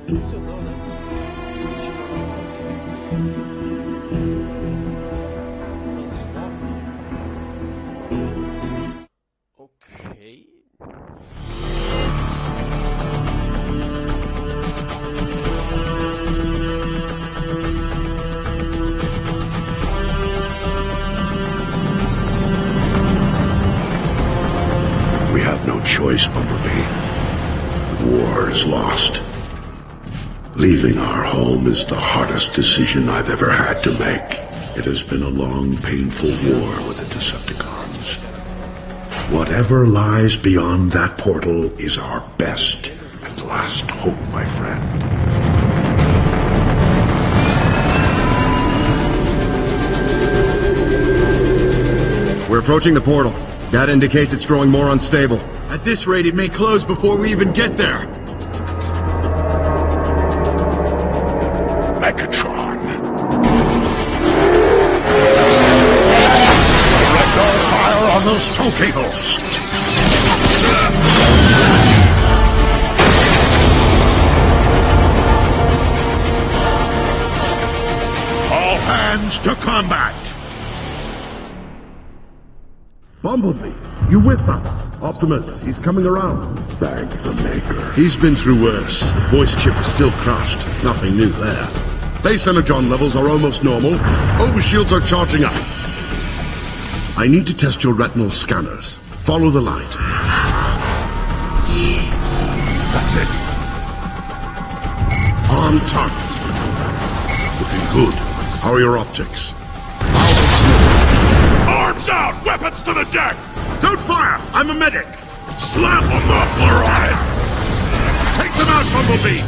Inicio não, né? Continua nossa gameplay aqui. Transform. Ok. We have no choice, Bumblebee. The war is lost. Leaving our home is the hardest decision I've ever had to make. It has been a long, painful war with the Decepticons. Whatever lies beyond that portal is our best and last hope, my friend. We're approaching the portal. That indicates it's growing more unstable. At this rate, it may close before we even get there. Megatron. Direct all fire on those tow cables. All hands to combat. Bumblebee, you with us? Optimus, he's coming around. Thank the Maker. He's been through worse. Voice chip is still crushed. Nothing new there. Base energon levels are almost normal. Overshields are charging up. I need to test your retinal scanners. Follow the light. That's it. On target. Looking good. How are your optics? Arms out! Weapons to the deck! Don't fire! I'm a medic! Slap a muffler on it! Take them out, Bumblebee!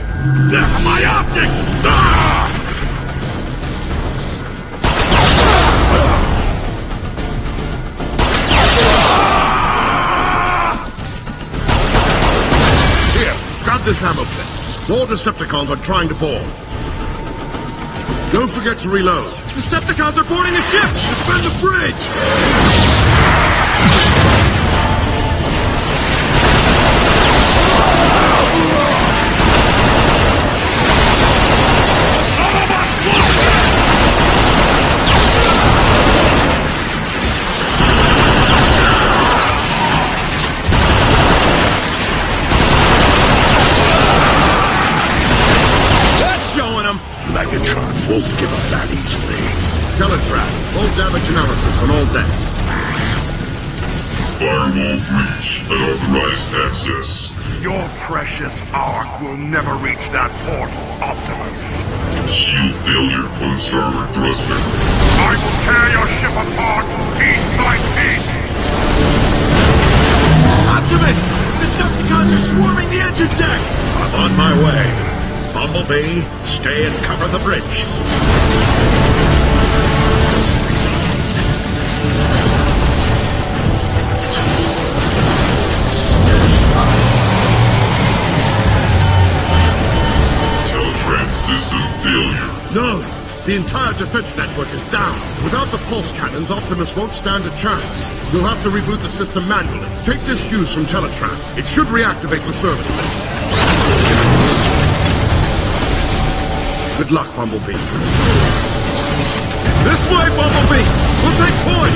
That's my optics! Ah! Here, grab this ammo clip. More Decepticons are trying to board. Don't forget to reload. Decepticons are boarding the ship! Defend the bridge! Megatron won't give up that easily. Teletrap, full damage analysis on all decks. Firewall breach, unauthorized access. Your precious ark will never reach that portal, Optimus. Shield failure on starboard thruster. I will tear your ship apart, piece by piece. Optimus! Decepticons are swarming the engine deck! I'm on my way. Bumblebee, stay and cover the bridge. Teletran system failure. No! The entire defense network is down. Without the pulse cannons, Optimus won't stand a chance. You'll have to reboot the system manually. Take this fuse from Teletran. It should reactivate the service link. Good luck, Bumblebee. This way, Bumblebee! We'll take point!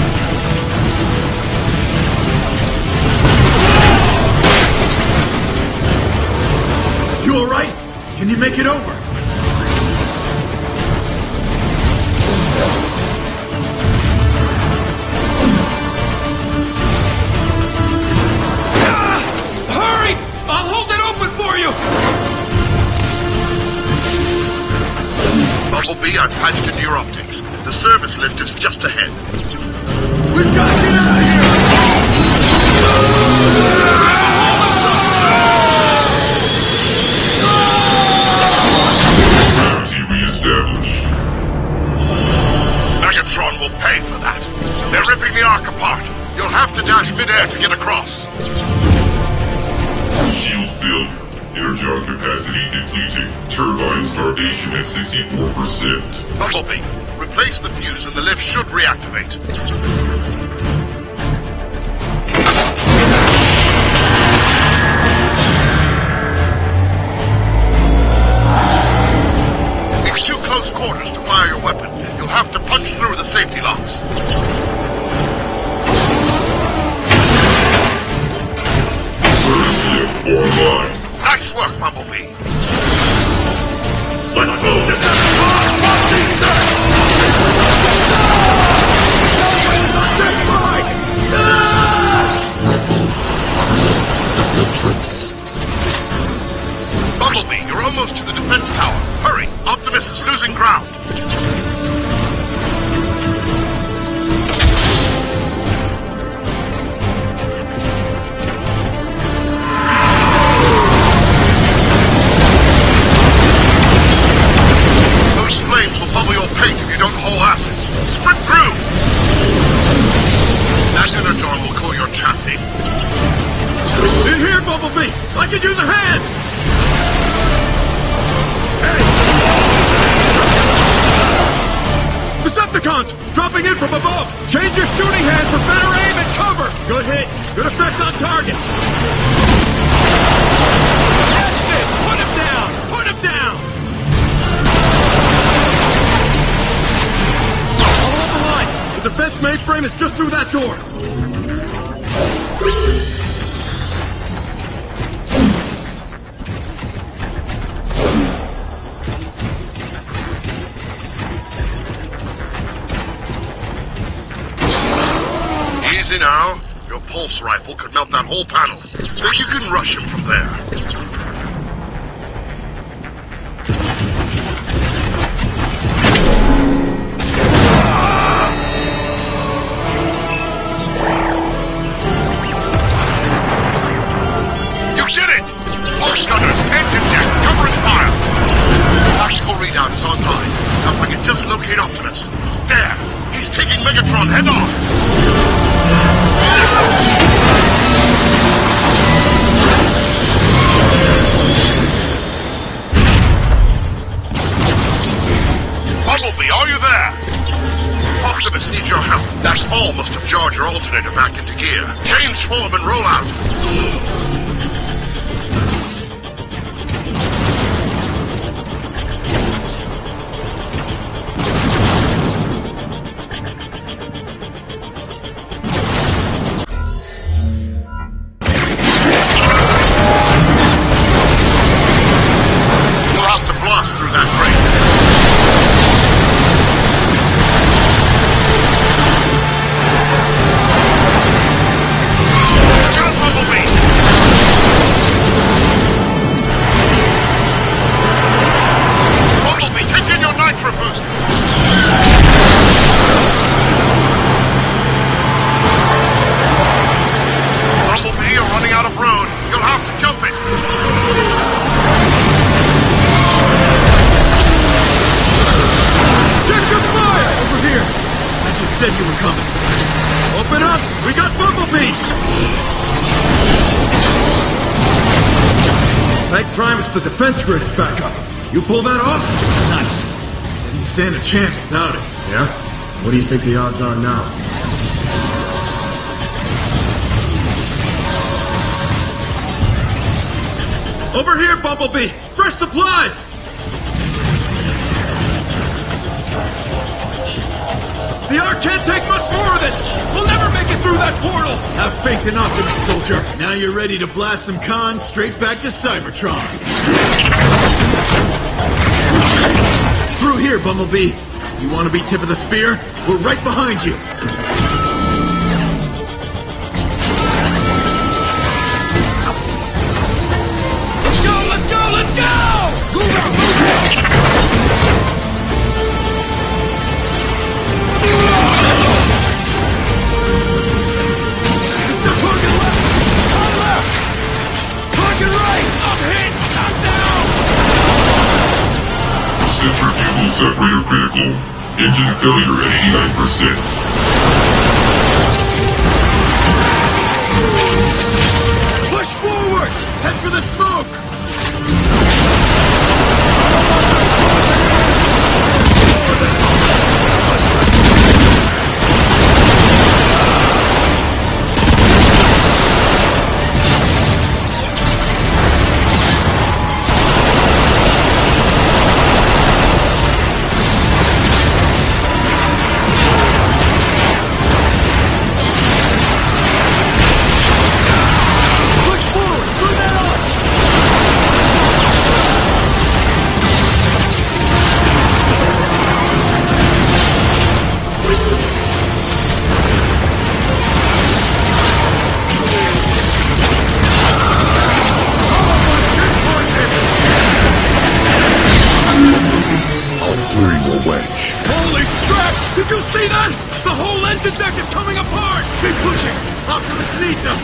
You alright? Can you make it over? Hurry! I'll hold it open for you! Bumblebee, I've patched into your optics. The service lift is just ahead. We've got to get out of here! Gravity reestablished. Megatron will pay for that. They're ripping the Ark apart. You'll have to dash midair to get across. Shield failure. Energon capacity depleting. Turbine starvation at 64%. Bumblebee, replace the fuse and the lift should reactivate. It's too close quarters to fire your weapon. You'll have to punch through the safety locks. Service lift online. Nice work, Bumblebee. Let's move this Bumblebee, you're almost to the defense tower. Hurry, Optimus is losing ground. Those flames will bubble your paint if you don't haul acids. Sprint through! That energon will cool your chassis. In here, Bumblebee! I can use a hand! Decepticons! Dropping in from above! Change your shooting hand for better aim and cover! Good hit! Good effect on target! That's it! Put him down! Put him down! I'll hold the line! The defense mainframe is just through that door! Easy now. Your pulse rifle could melt that whole panel. Think you can rush him from there. You did it! Pulse gunners, engine deck, covering fire. Tactical readout is online. Now if I can just locate Optimus. There! He's taking Megatron head on! Bumblebee, are you there? Optimus needs your help. That fall must have jarred your alternator back into gear. Change form and roll out. You'll have to blast through that break. Get him, Bumblebee! Once the defense grid is back up, you pull that off? Nice. Didn't stand a chance without it. Yeah? What do you think the odds are now? Over here, Bumblebee! Fresh supplies! The Ark can't take much more of this! We'll never make it through that portal! Have faith in Optimus, soldier. Now you're ready to blast some cons straight back to Cybertron. Through here, Bumblebee. You want to be tip of the spear? We're right behind you. Let's go! Let's go! Let's go! Move out! Move out! Centrifugal separator critical. Engine failure at 89%. Push forward! Head for the smoke! Optimus needs us!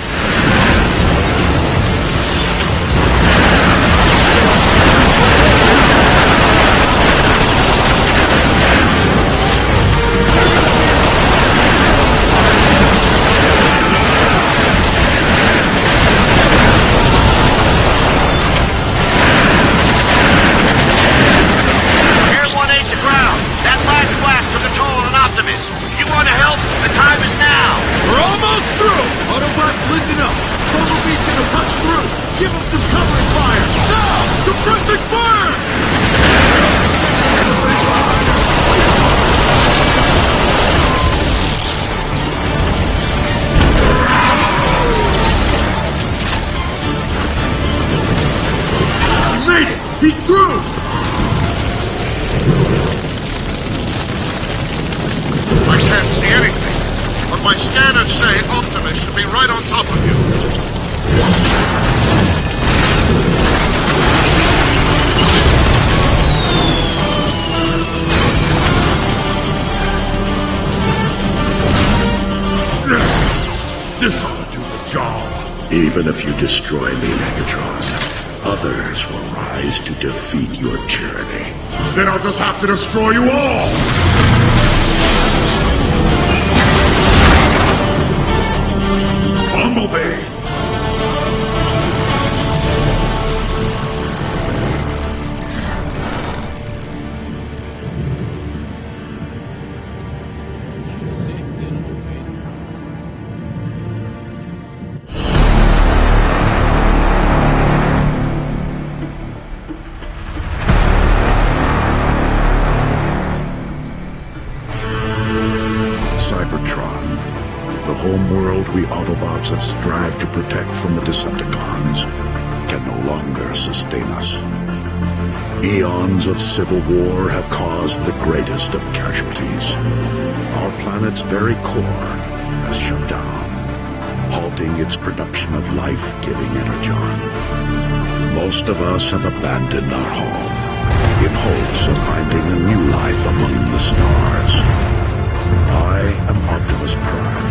Air 1-8 to ground. That last blast took a toll on Optimus. You want to help? The time is now. We're almost through! Autobots, listen up! Bumblebee's gonna punch through! Give him some covering fire! Now! Suppressing fire! He made it! He's through! I can't see anything, but my scanners say Optimus should be right on top of you. This ought to do the job. Even if you destroy me, Megatron, others will rise to defeat your tyranny. Then I'll just have to destroy you all! Bumblebee! Tinha certeza no peito. Cybertron, the home world we Autobots have strived to protect from the Decepticons, can no longer sustain us. Eons of civil war have caused the greatest of casualties. Our planet's very core has shut down, halting its production of life-giving energon. Most of us have abandoned our home in hopes of finding a new life among the stars. I am Optimus Prime,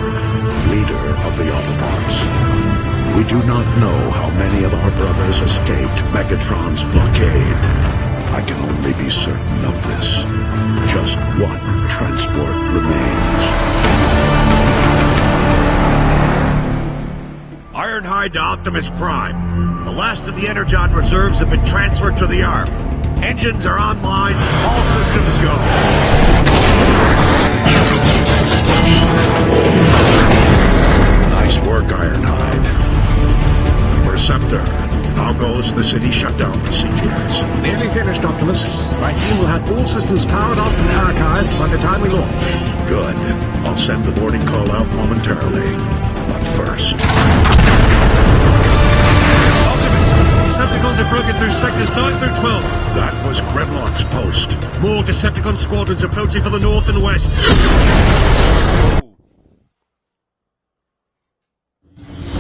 leader of the Autobots. We do not know how many of our brothers escaped Megatron's blockade. I can only be certain of this. Just one transport remains. Ironhide to Optimus Prime. The last of the Energon reserves have been transferred to the Ark. Engines are online. All systems go. Nice work, Ironhide. Receptor. How goes the city shutdown procedures? Nearly finished, Optimus. My team will have all systems powered off and archived by the time we launch. Good. I'll send the boarding call out momentarily. But first... Optimus! Decepticons have broken through sectors 9 through 12. That was Grimlock's post. More Decepticon squadrons approaching from the north and west.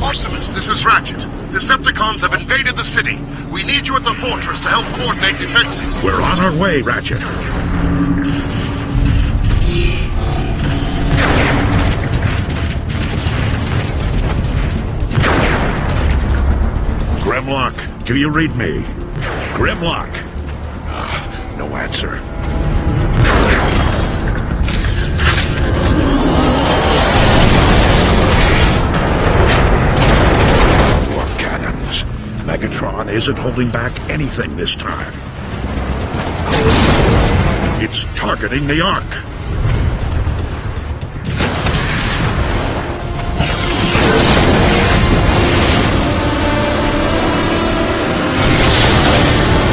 Optimus, this is Ratchet. Decepticons have invaded the city. We need you at the fortress to help coordinate defenses. We're on our way, Ratchet. Grimlock, do you read me? Grimlock! No answer. Megatron isn't holding back anything this time. It's targeting the Ark.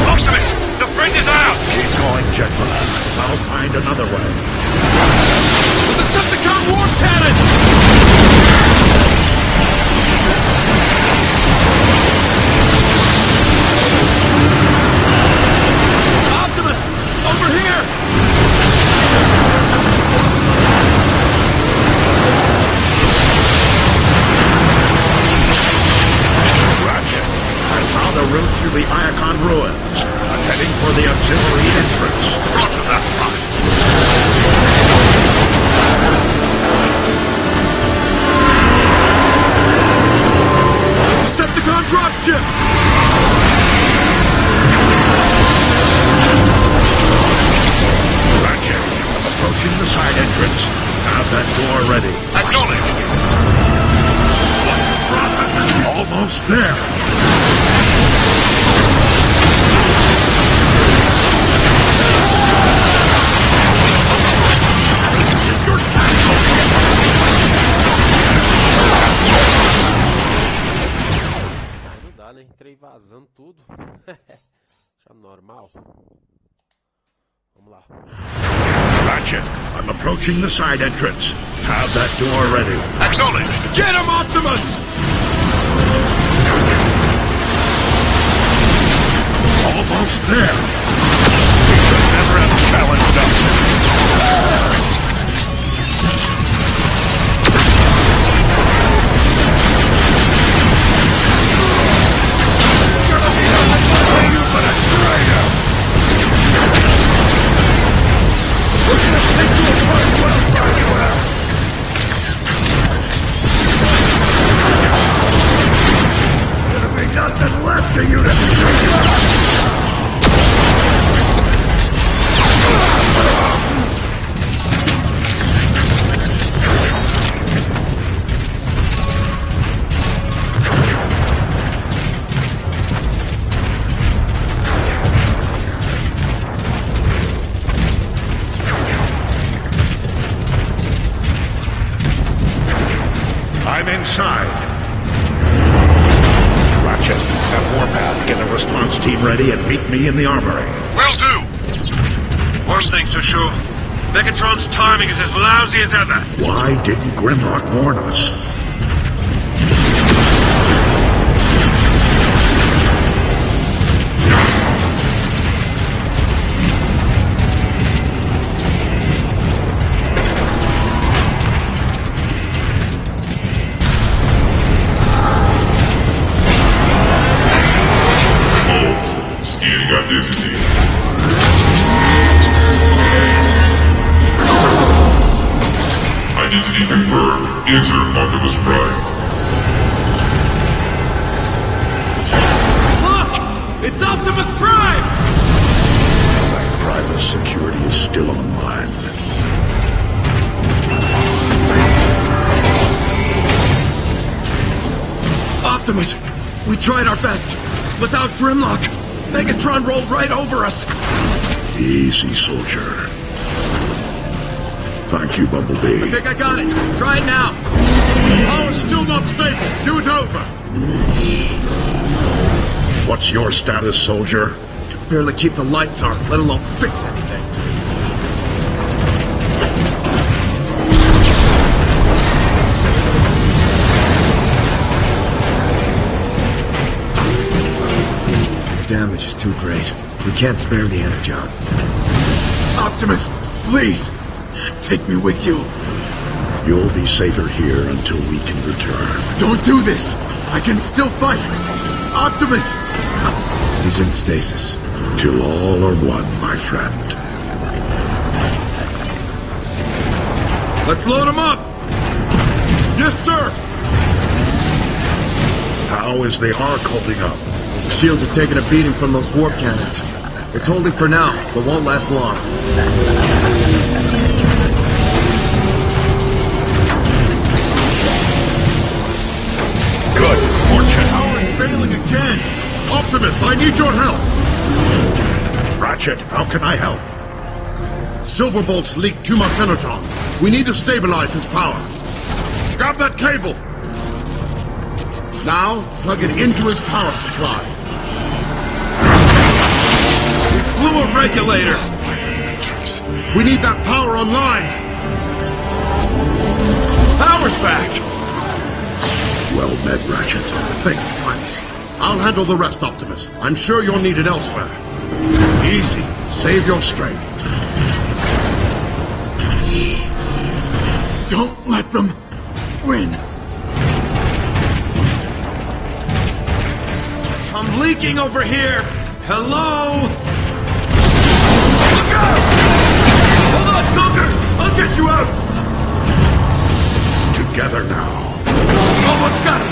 Optimus! The friend is out! Keep going, Jetler. I'll find another way. The Decepticon warp cannon! Over here! Ratchet, I found a route through the Iacon ruins. I'm heading for the auxiliary entrance. Roger that, Prime. Decepticon dropship! Ratchet, I'm approaching the side entrance. Have that door ready. Acknowledged. Almost there. Não dá, né? Entrei vazando tudo. Já normal. Vamos lá. Ratchet, I'm approaching the side entrance. Have that door ready. Acknowledged. Get him, Optimus! Almost there. We should never have challenged us. There'll be nothing left of you to I'm inside. Ratchet, have Warpath get a response team ready and meet me in the armory. Will do. One thing's for sure. Megatron's timing is as lousy as ever. Why didn't Grimlock warn us? Scanning identity. Identity confirmed. Enter Optimus Prime. Look! It's Optimus Prime! My private security is still online. Optimus! We tried our best. Without Grimlock, Megatron rolled right over us. Easy, soldier. Thank you, Bumblebee. I think I got it. Try it now. Power's still not stable. Do it over. What's your status, soldier? Barely keep the lights on, let alone fix anything. The damage is too great. We can't spare the energon. Optimus, please, take me with you. You'll be safer here until we can return. Don't do this. I can still fight. Optimus! He's in stasis. Till all are one, my friend. Let's load him up! Yes, sir! How is the Ark holding up? The shields are taking a beating from those warp cannons. It's holding for now, but won't last long. Good fortune. Power's failing again. Optimus, I need your help. Ratchet, how can I help? Silverbolt's leaked too much energon. We need to stabilize his power. Grab that cable. Now, plug it into his power supply. Blew a regulator! We need that power online. Power's back! Well met, Ratchet. Think twice. I'll handle the rest, Optimus. I'm sure you'll need it elsewhere. Easy. Save your strength. Don't let them win. I'm leaking over here. Hello? Look out! Hold on, soldier! I'll get you out! Together now. Almost got it!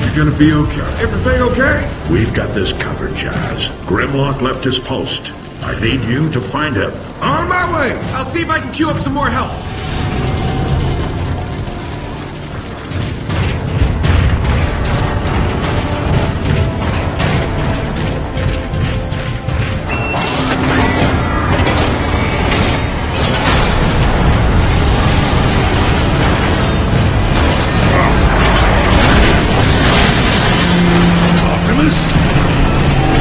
You're gonna be okay. Everything okay? We've got this covered, Jazz. Grimlock left his post. I need you to find him. On my way! I'll see if I can queue up some more help.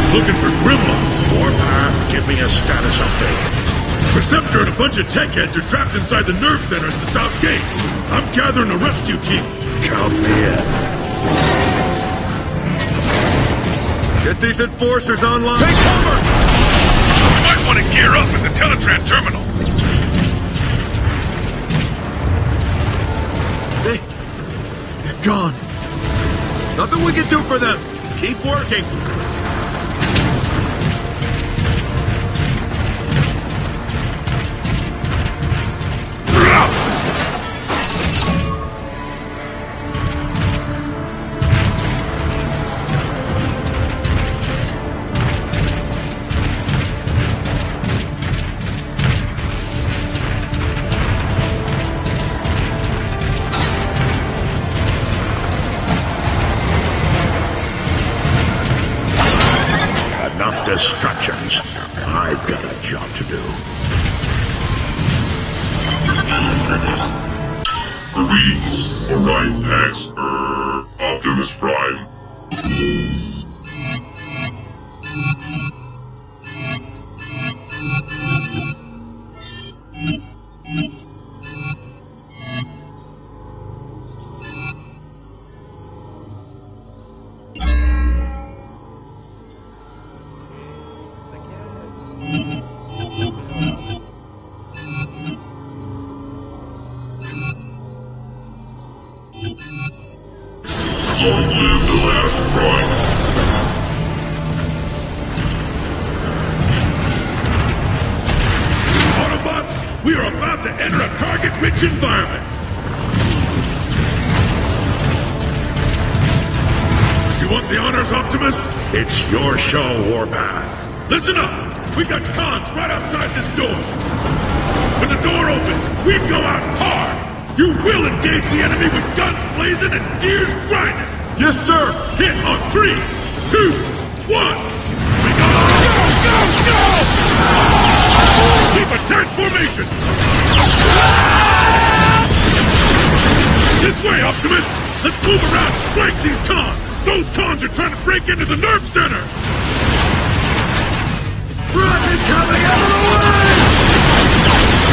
Looking for Grimlock. Warpath, give me a status update. Perceptor and a bunch of tech heads are trapped inside the nerve center at the south gate. I'm gathering a rescue team. Count me in. Get these enforcers online. Take cover! You might want to gear up at the Teletran terminal. They're gone. Nothing we can do for them. Keep working. Enough distractions. I've got a job to do. Greetings, Orion Pax, Optimus Prime. Long live the last Prime. Autobots, we are about to enter a target-rich environment. You want the honors, Optimus? It's your show, Warpath. Listen up! We got cons right outside this door. When the door opens, we go out hard! You will engage the enemy with guns blazing and gears grinding! Yes, sir! Hit on 3, 2, 1! We go! Go! Keep attack formation! This way, Optimus! Let's move around and flank these cons! Those cons are trying to break into the nerve center! Rocket coming out of the way!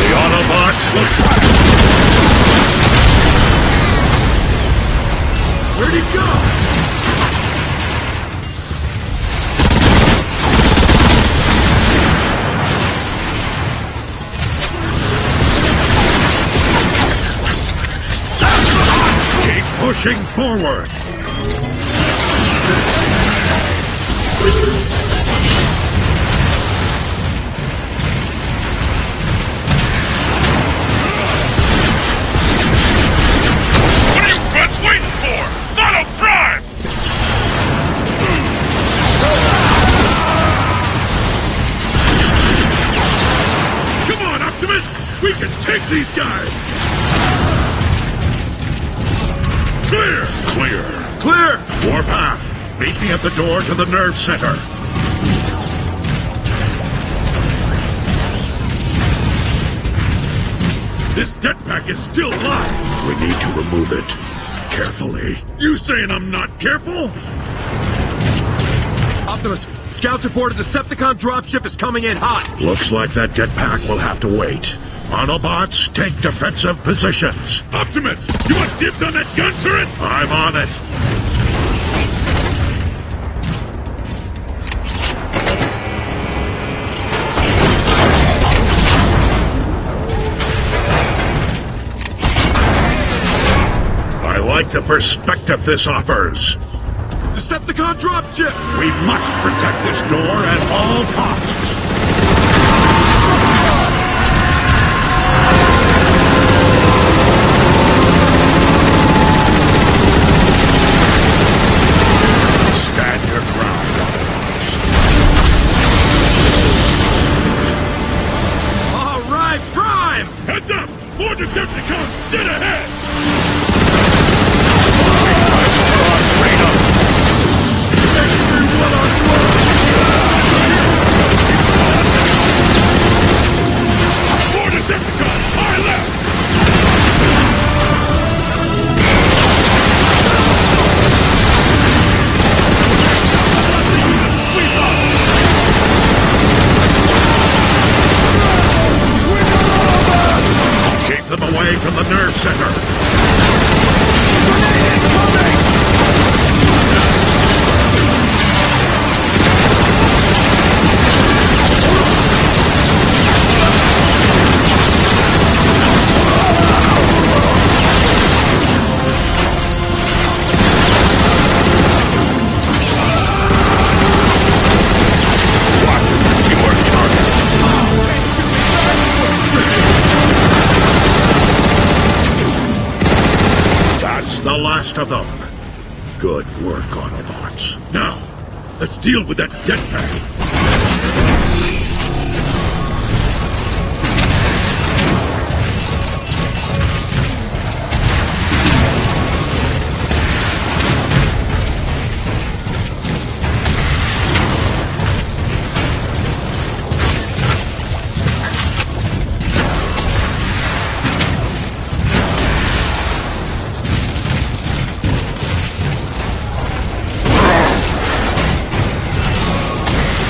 The Autobots will try! Where'd he go? Keep pushing forward! What's waiting for? Auto Prime! Come on, Optimus! We can take these guys! Clear! Clear! Clear! Warpath! Meet me at the door to the nerve center. This jetpack is still alive! We need to remove it. Carefully. You saying I'm not careful? Optimus, scouts reported the Decepticon dropship is coming in hot. Looks like that jetpack will have to wait. Autobots, take defensive positions. Optimus, you want dibs on that gun turret? I'm on it. I like the perspective this offers. Decepticon dropship! We must protect this door at all costs. Stand your ground. All right, Prime! Heads up! More Decepticons dead ahead! More Decepticons! High left! Keep them away from the nerve center. The last of them. Good work, Autobots. Now, let's deal with that jetpack.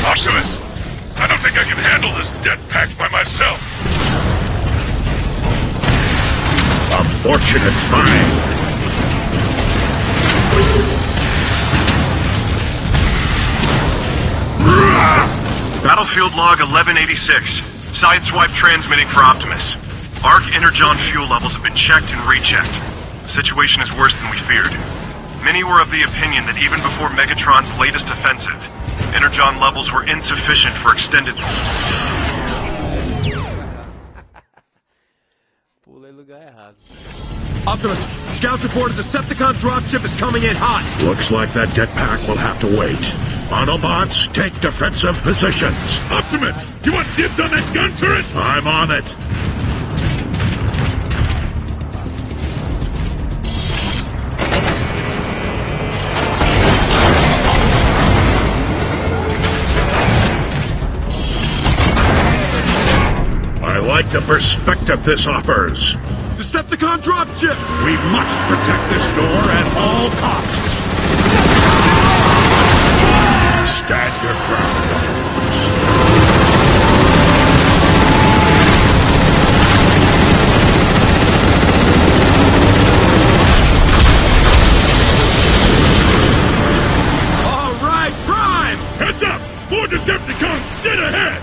Optimus, I don't think I can handle this jetpack by myself. A fortunate find. Battlefield log 1186. Sideswipe transmitting for Optimus. Arc Energon fuel levels have been checked and rechecked. The situation is worse than we feared. Many were of the opinion that even before Megatron's latest offensive, Energon levels were insufficient for extended... Pulei lugar errado. Optimus, scouts reported the Decepticon dropship is coming in hot. Looks like that jetpack will have to wait. Autobots, take defensive positions. Optimus, you want dibs on that gun turret? I'm on it. like the perspective this offers. Decepticon dropship! We must protect this door at all costs. Stand your ground, All right, Prime! Heads up! More Decepticons dead ahead!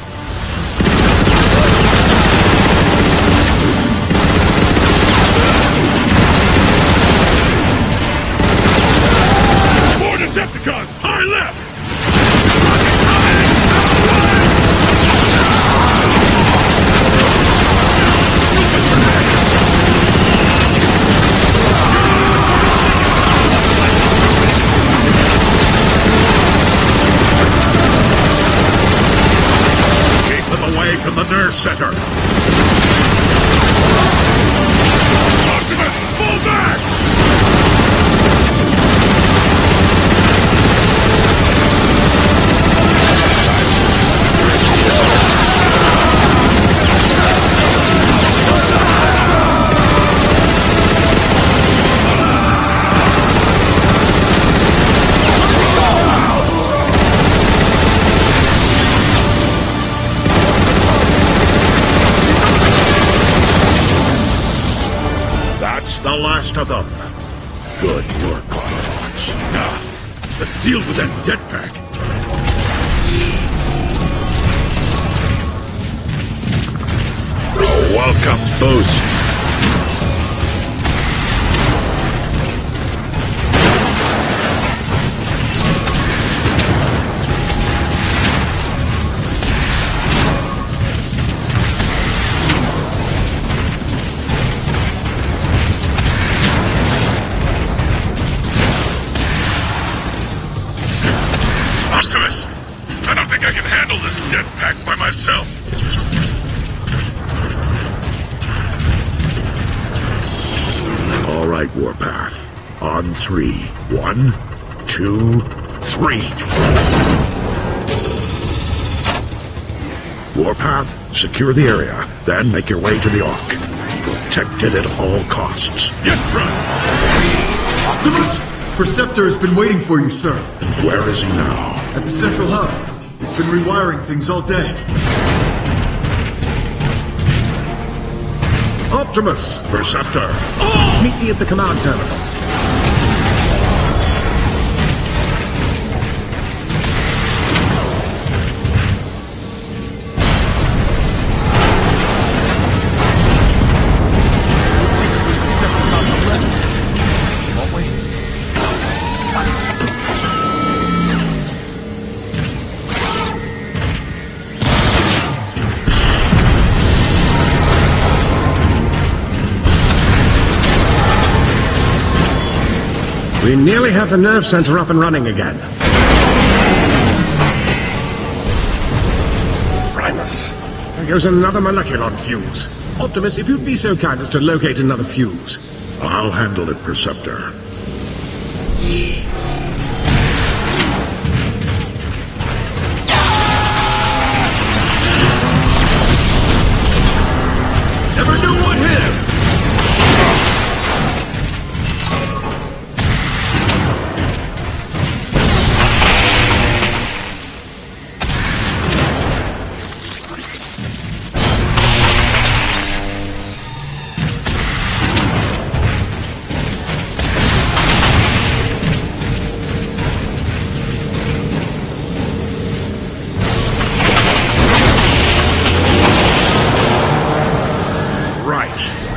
More Decepticons! High left! Away from the nerve center. Optimus, pull back! The last of them. Good work, Autobots. Now, let's deal with that jetpack. Welcome, boost. Optimus! I don't think I can handle this jetpack by myself. All right, Warpath. On 3. 1, 2, 3. Warpath, secure the area, then make your way to the Ark. Protect it at all costs. Yes, Prime! Optimus! Perceptor has been waiting for you, sir. Where is he now? At the central hub. He's been rewiring things all day. Optimus! Perceptor! Meet me at the command terminal. We nearly have the nerve center up and running again. Primus. There goes another moleculon fuse. Optimus, if you'd be so kind as to locate another fuse. I'll handle it, Perceptor. Never knew what hit him!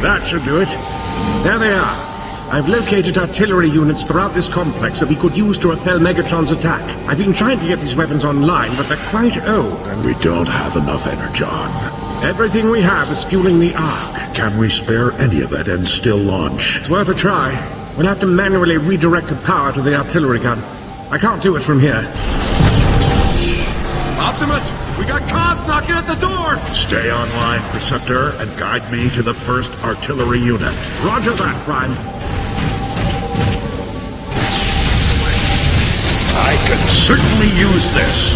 That should do it. There they are. I've located artillery units throughout this complex that we could use to repel Megatron's attack. I've been trying to get these weapons online, but they're quite old. And we don't have enough energon. Everything we have is fueling the Ark. Can we spare any of it and still launch? It's worth a try. We'll have to manually redirect the power to the artillery gun. I can't do it from here. Optimus, we got cons knocking at the door! Stay online, Perceptor, and guide me to the first artillery unit. Roger that, Prime. I can certainly use this.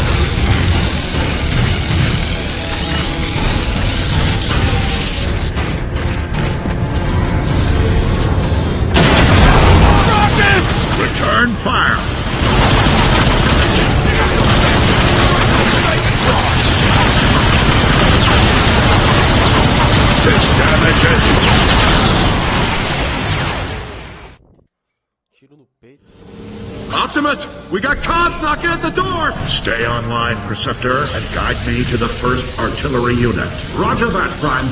We got Cons knocking at the door! Stay online, Preceptor, and guide me to the first artillery unit. Roger that, Prime.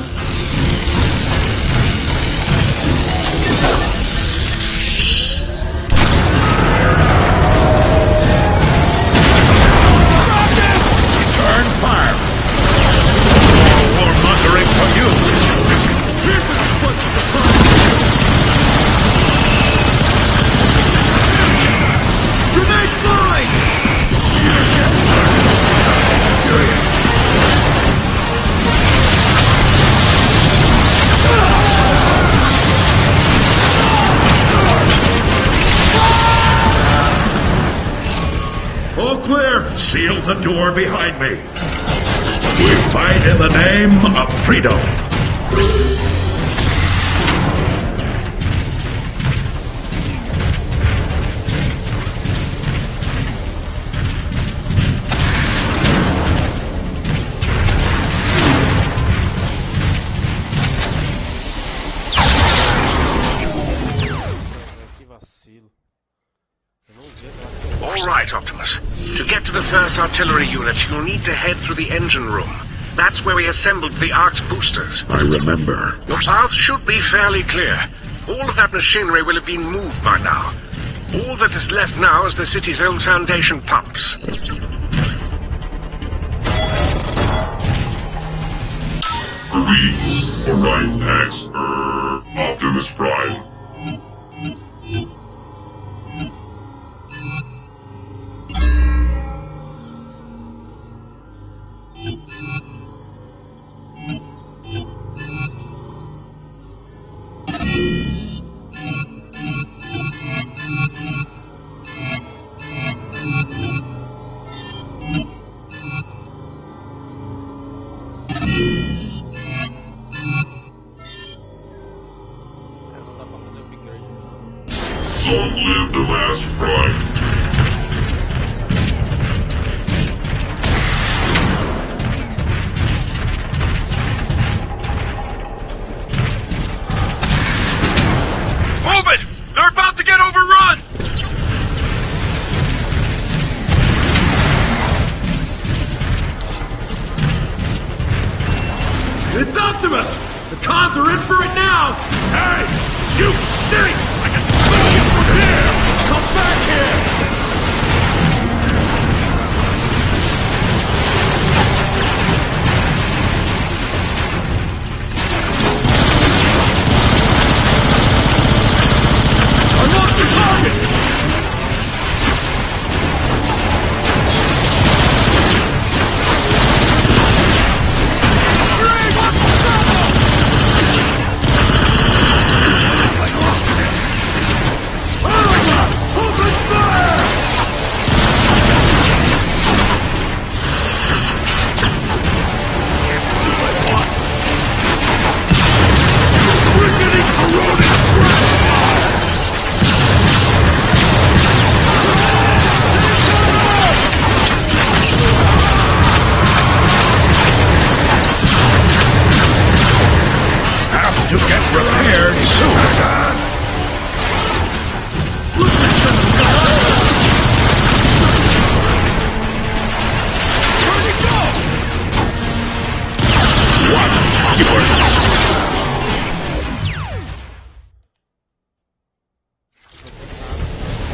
Return fire! More warmongering from you! Here's what you're supposed to surprise! Grenade flying! All clear! Seal the door behind me. We fight in the name of freedom. Que vacilo. Eu não vi All right, Optimus. To get to the first artillery unit, you'll need to head through the engine room. That's where we assembled the Ark's boosters. I remember. Your path should be fairly clear. All of that machinery will have been moved by now. All that is left now is the city's old foundation pumps. Greetings, Orion Pax, Optimus Prime. Long live the last Prime. Move it! They're about to get overrun! It's Optimus! The Cons are in for it now! Hey! You stink! I can smell you from here! Come back here! I lost the target! To get prepared soon.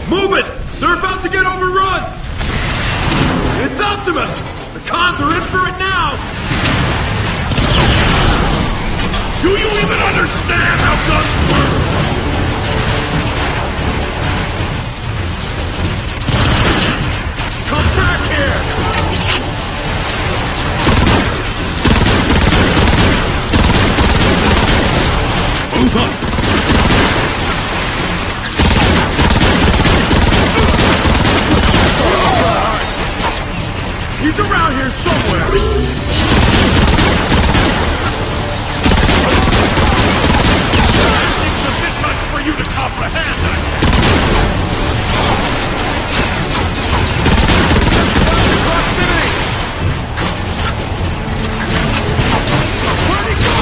Move it! They're about to get overrun! It's Optimus! The Cons are in for it now! Do you even understand how guns work? Come back here! Move up! He's around here somewhere! For you to comprehend, Where'd he go?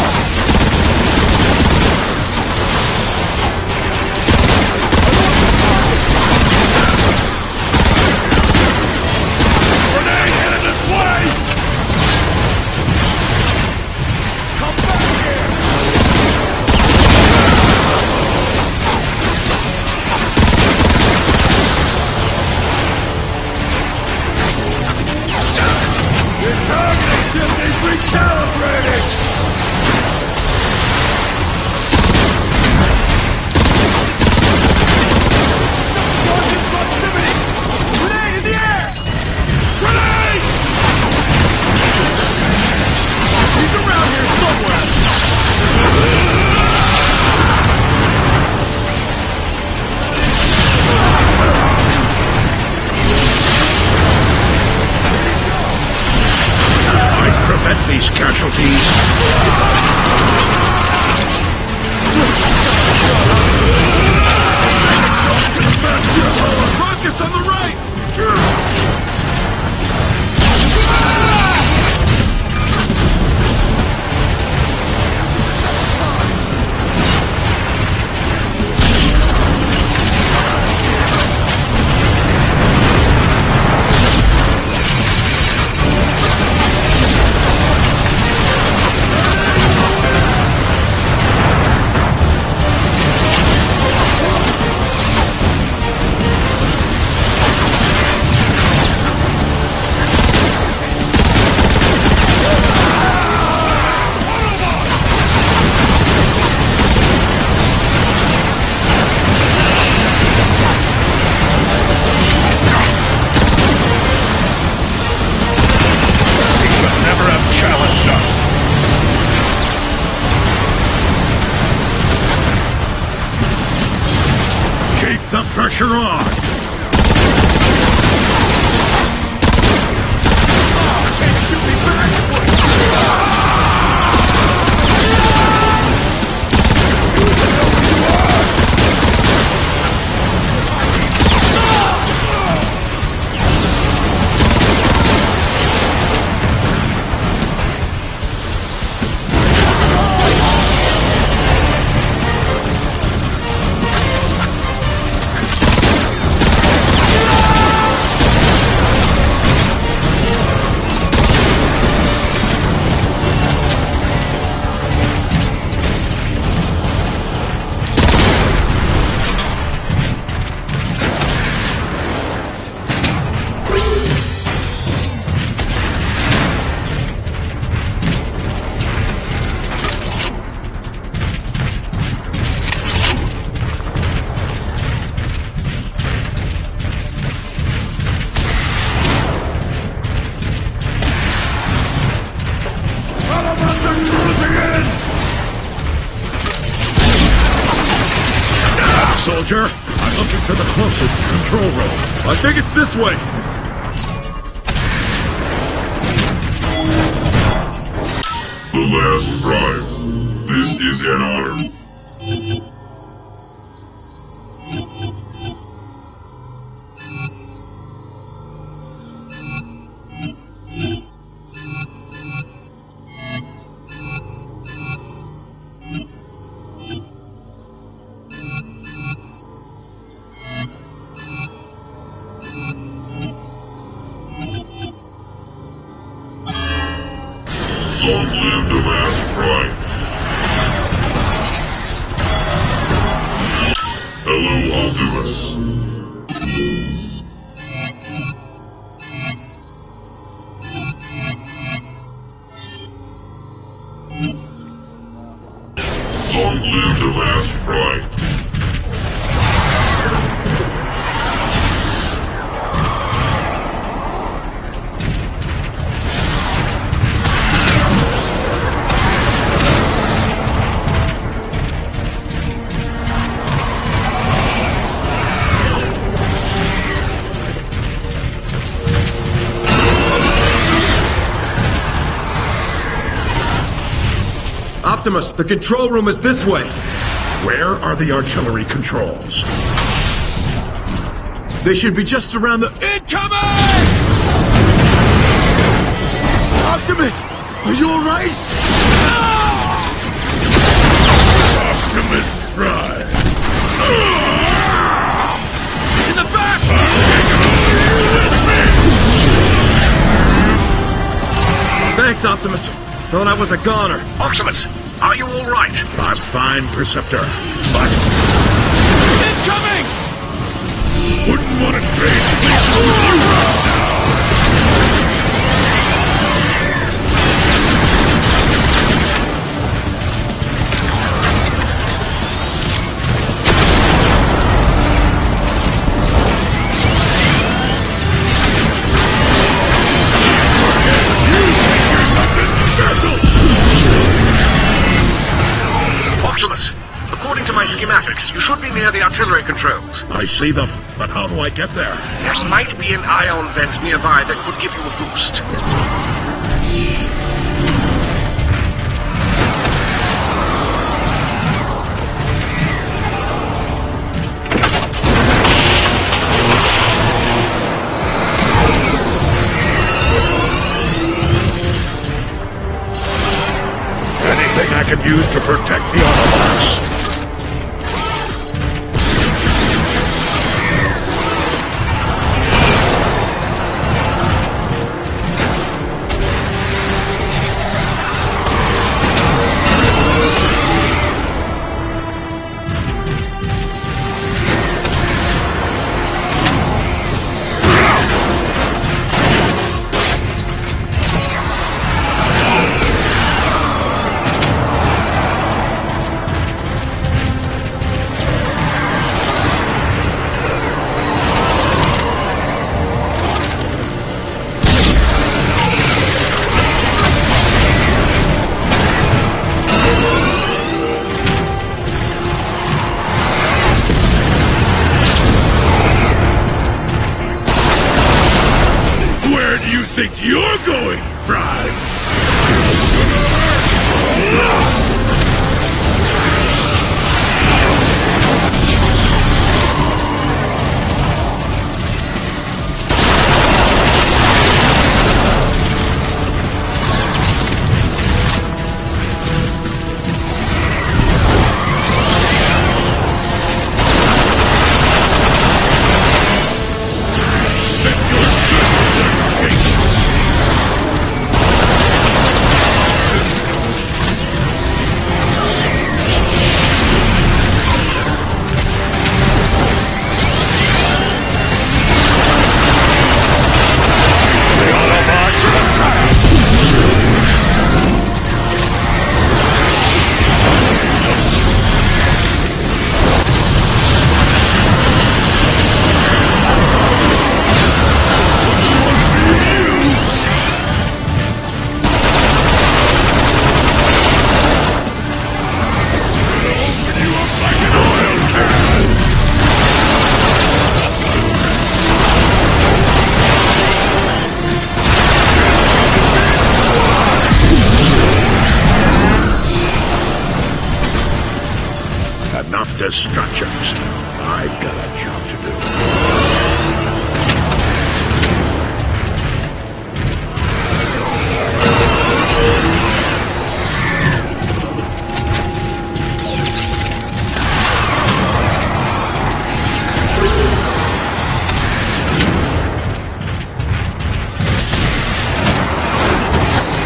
these casualties. Rockets on the right! The pressure on! Soldier, I'm looking for the closest control room. I think it's this way! The last ride. This is an honor. Long live the last ride. Hello, Optimus. Long live the last ride. Optimus, the control room is this way! Where are the artillery controls? They should be just around the— Incoming! Optimus! Are you alright? Optimus Prime! In the back! Thanks, Optimus. Thought I was a goner. Optimus, are you all right? I'm fine, Preceptor, but Incoming! wouldn't want to trade. Schematics. You should be near the artillery controls. I see them, but how do I get there? There might be an ion vent nearby that could give you a boost. can use to protect the Autobots. Think you're going, Prime? Enough distractions. I've got a job to do.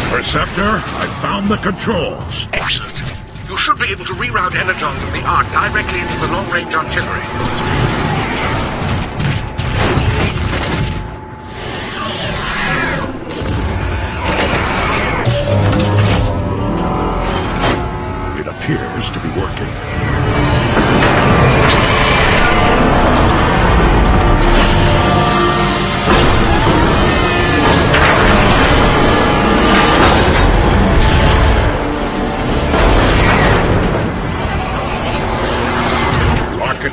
Perceptor, I found the controls. Excellent. You should be able to reroute energon from the Ark directly into the long-range artillery. It appears to be working.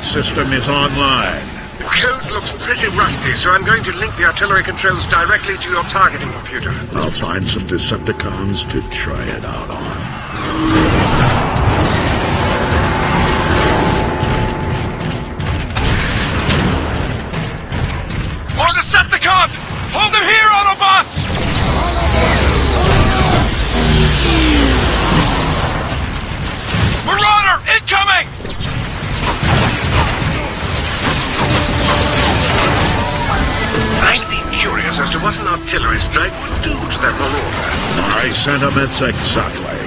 System is online. The code looks pretty rusty, so I'm going to link the artillery controls directly to your targeting computer. I'll find some Decepticons to try it out on. More Decepticons! Hold them here, Autobots! Marauder, incoming! I seem curious as to what an artillery strike would do to that marauder. My sentiments exactly.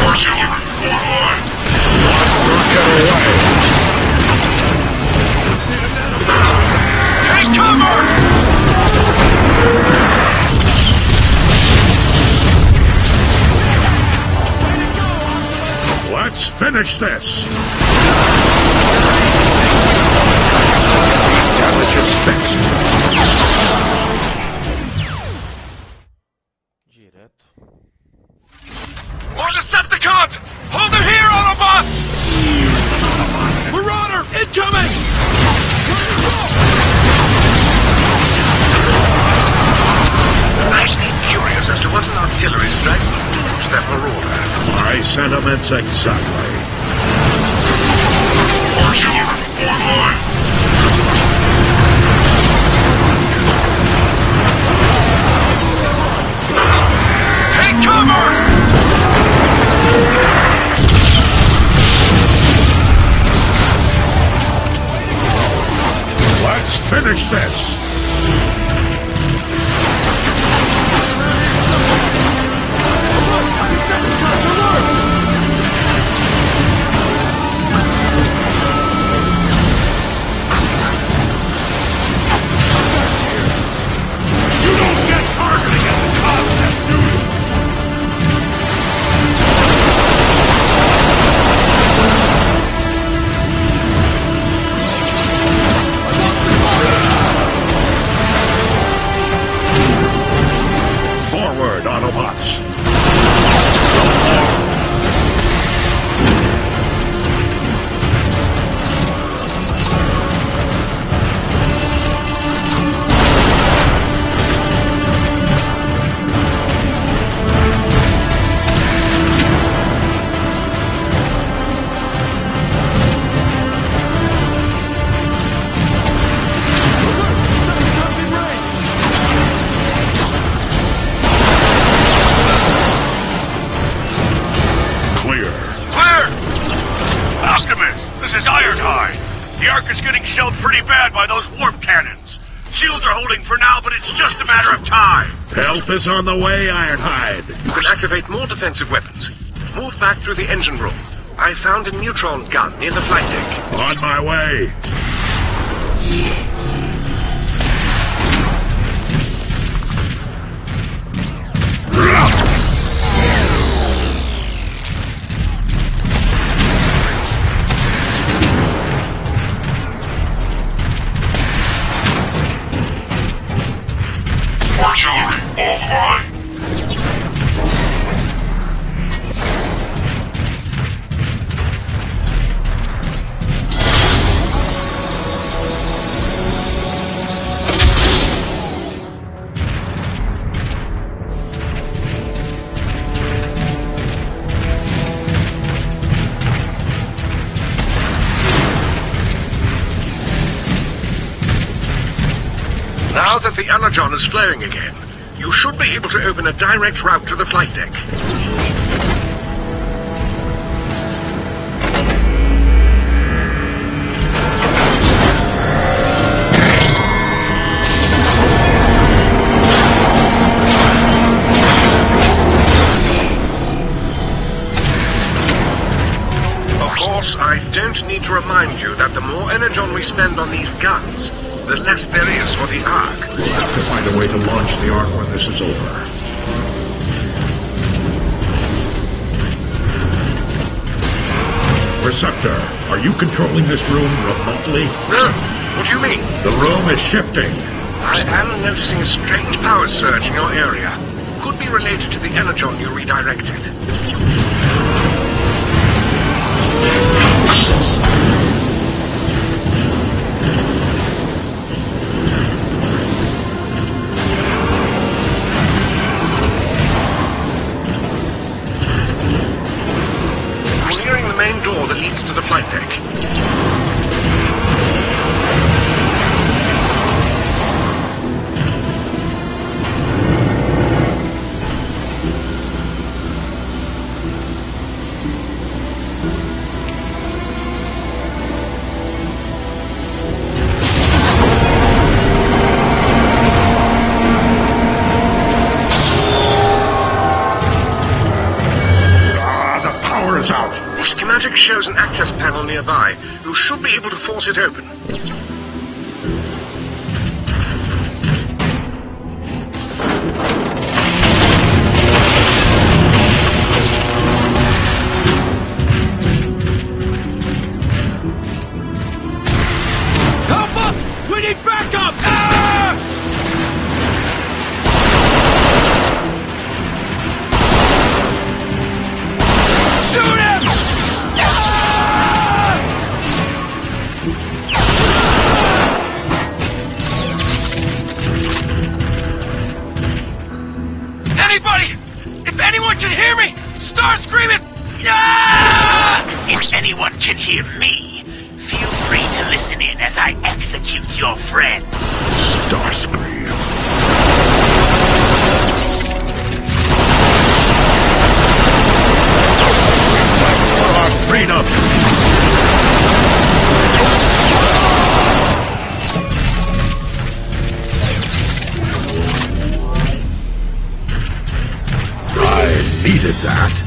Artillery, online. Get away! Take cover! Let's finish this! Damages fixed. Direto. More Decepticons! Hold them here, Autobots! Marauder, incoming! I seem curious as to what an artillery strike would do to that marauder. My sentiments exactly. Artillery, online. Take cover! Finish this! Autobots. Shelled pretty bad by those warp cannons. Shields are holding for now, but it's just a matter of time. Help is on the way, Ironhide. You can activate more defensive weapons. Move back through the engine room. I found a neutron gun near the flight deck. On my way. Now that the Energon is flaring again, you should be able to open a direct route to the flight deck. Of course, I don't need to remind you that the more Energon we spend on these guns, the less there is for the Ark. We'll have to find a way to launch the Ark when this is over. Receptor, are you controlling this room remotely? What do you mean? The room is shifting. I am noticing a strange power surge in your area. Could be related to the Energon you redirected. Nearing the main door that leads to the flight deck. Out. The schematic shows an access panel nearby. You should be able to force it open. Help us! We need backup! Shoot him! Anybody! If anyone can hear me, start screaming! If anyone can hear me, feel free to listen in as I execute your friends. Starscream. Freedom! Needed that.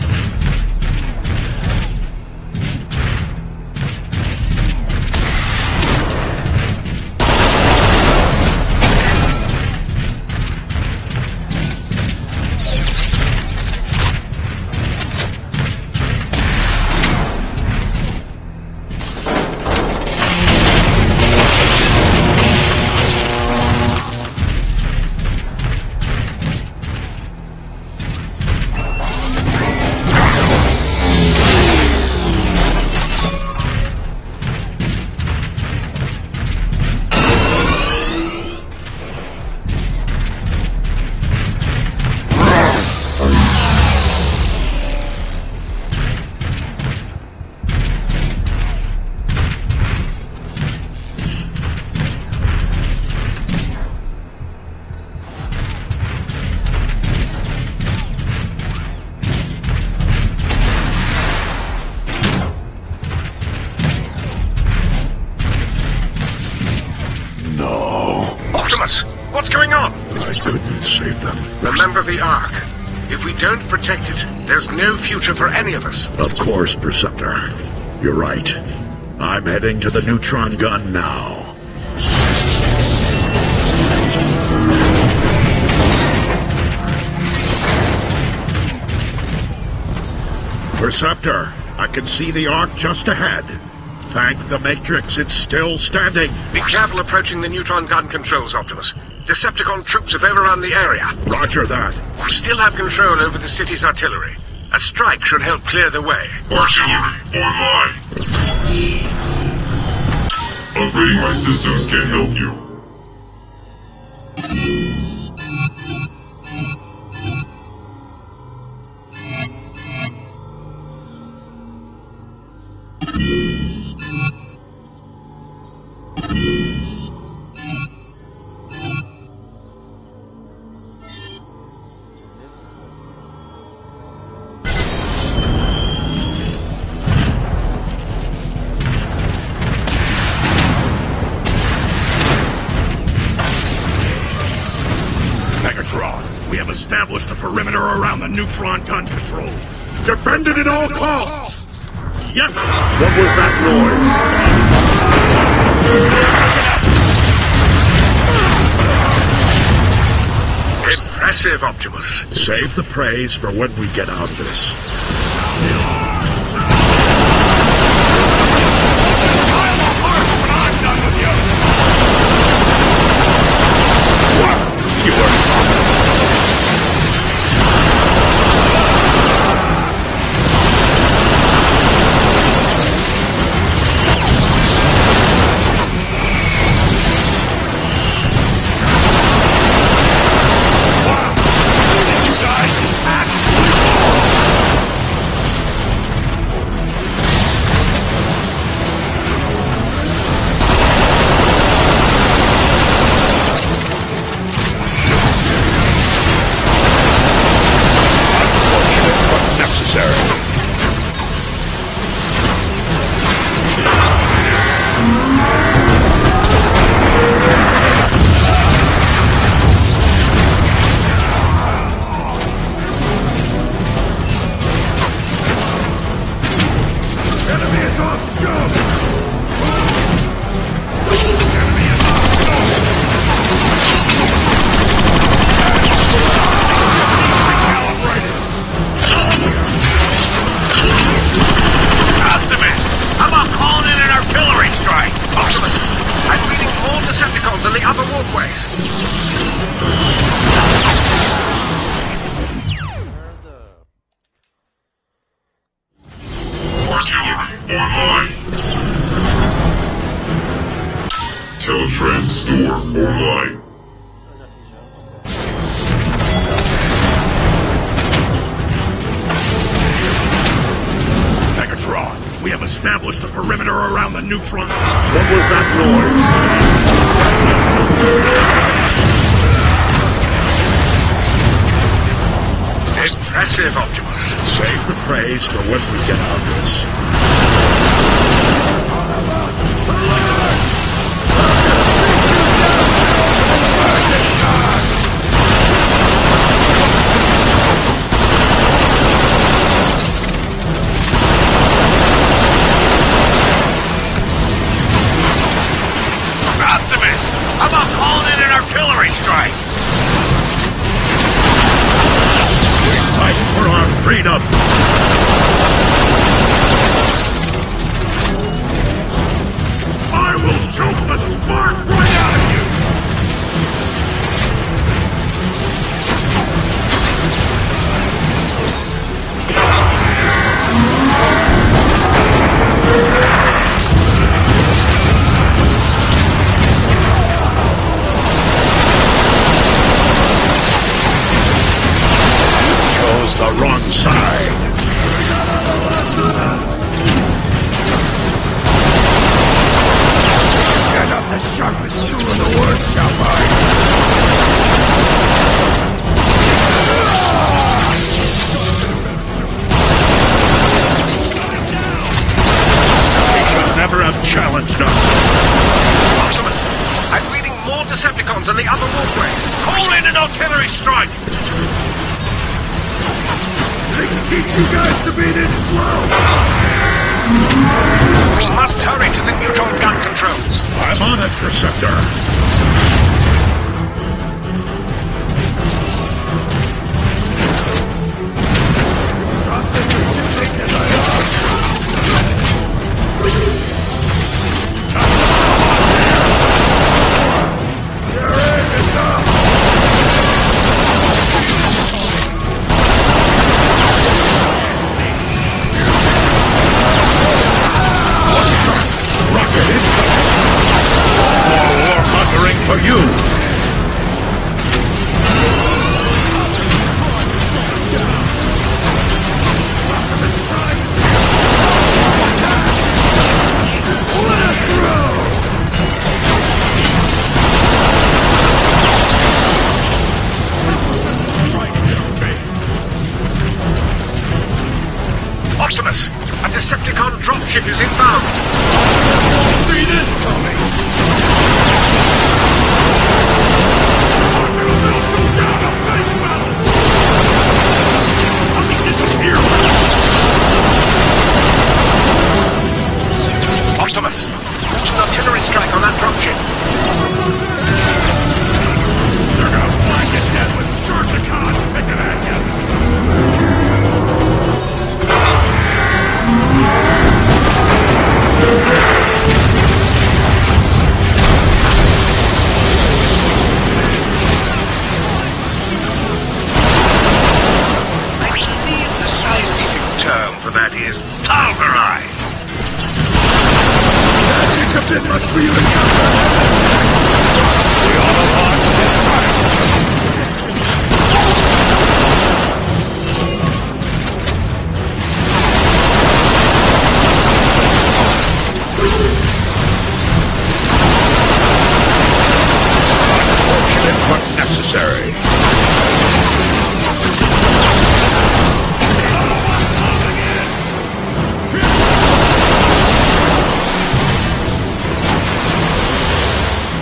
What's going on? I couldn't save them. Remember the Ark. If we don't protect it, there's no future for any of us. Of course, Preceptor. You're right. I'm heading to the neutron gun now. Preceptor, I can see the Ark just ahead. Thank the Matrix, it's still standing. Be careful approaching the neutron gun controls, Optimus. Decepticon troops have overrun the area. Roger that. We still have control over the city's artillery. A strike should help clear the way. Artillery, online. Upgrading my systems can help you. We have established a perimeter around the neutron gun controls. Defend it at all costs! Yes! What was that noise? Impressive, Optimus. Save the praise for when we get out of this. Teletrans store online. Megatron, we have established a perimeter around the neutron. What was that noise? Impressive, Optimus. Save the praise for when we get out of this. freedom! I will choke the spark right out of you! Chose the wrong side. Get up the sharpest tool in the world, shall I? They should never have challenged us. Optimus, I'm reading more Decepticons in the other walkways. Call in an artillery strike! They teach you guys to be this slow! We must hurry to the neutron gun controls. I'm on it, Preceptor. For you! Optimus, a Decepticon dropship is inbound. Speed incoming! Optimus, launch an artillery strike on that dropship. They're gonna flank it dead with Sharkticon picking at you! I believe the scientific term for that is pulverized. It's a bit much for you to cover! The Autobots inside! Unfortunate but necessary.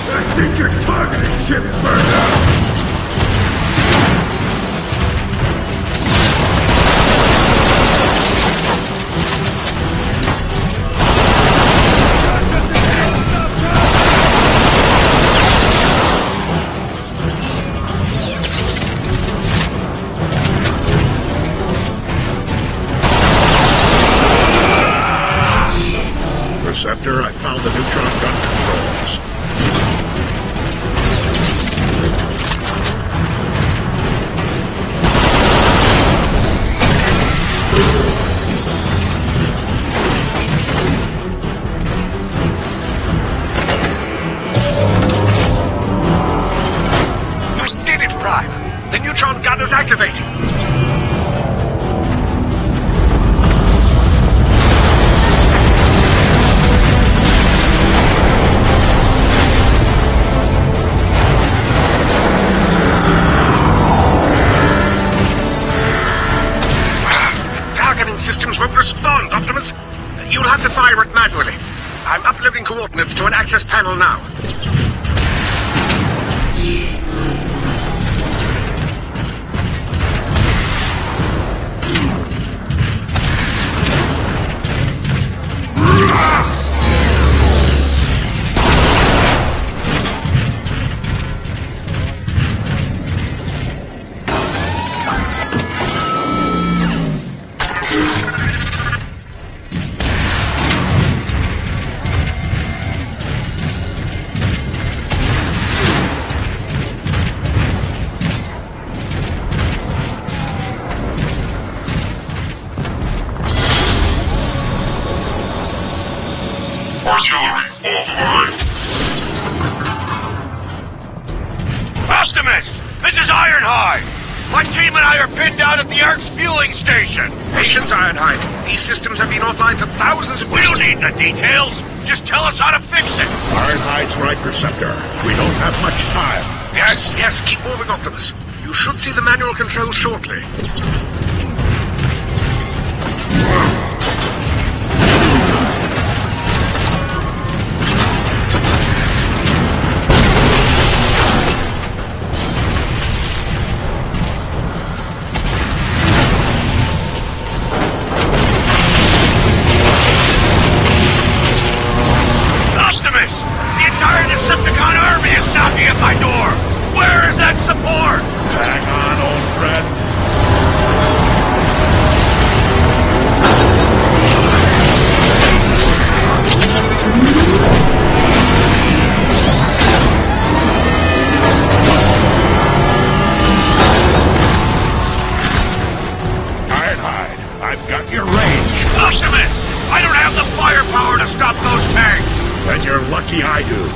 I think you're targeting ship burner! Preceptor, I found the neutron gun controls. You did it, Prime. The neutron gun is activating. Targeting systems won't respond, Optimus. You'll have to fire it manually. I'm uploading coordinates to an access panel now. My team and I are pinned down at the Ark's fueling station. Patience, Ironhide. These systems have been offline for thousands of... We don't need the details. Just tell us how to fix it. Ironhide's right, Preceptor. We don't have much time. Yes, keep moving, Optimus. You should see the manual controls shortly. Optimus! The entire Decepticon army is knocking at my door! Where is that support? Hang on, old friend. Ironhide, I've got your range. Optimus! I don't have the firepower to stop those tanks! Then you're lucky I do.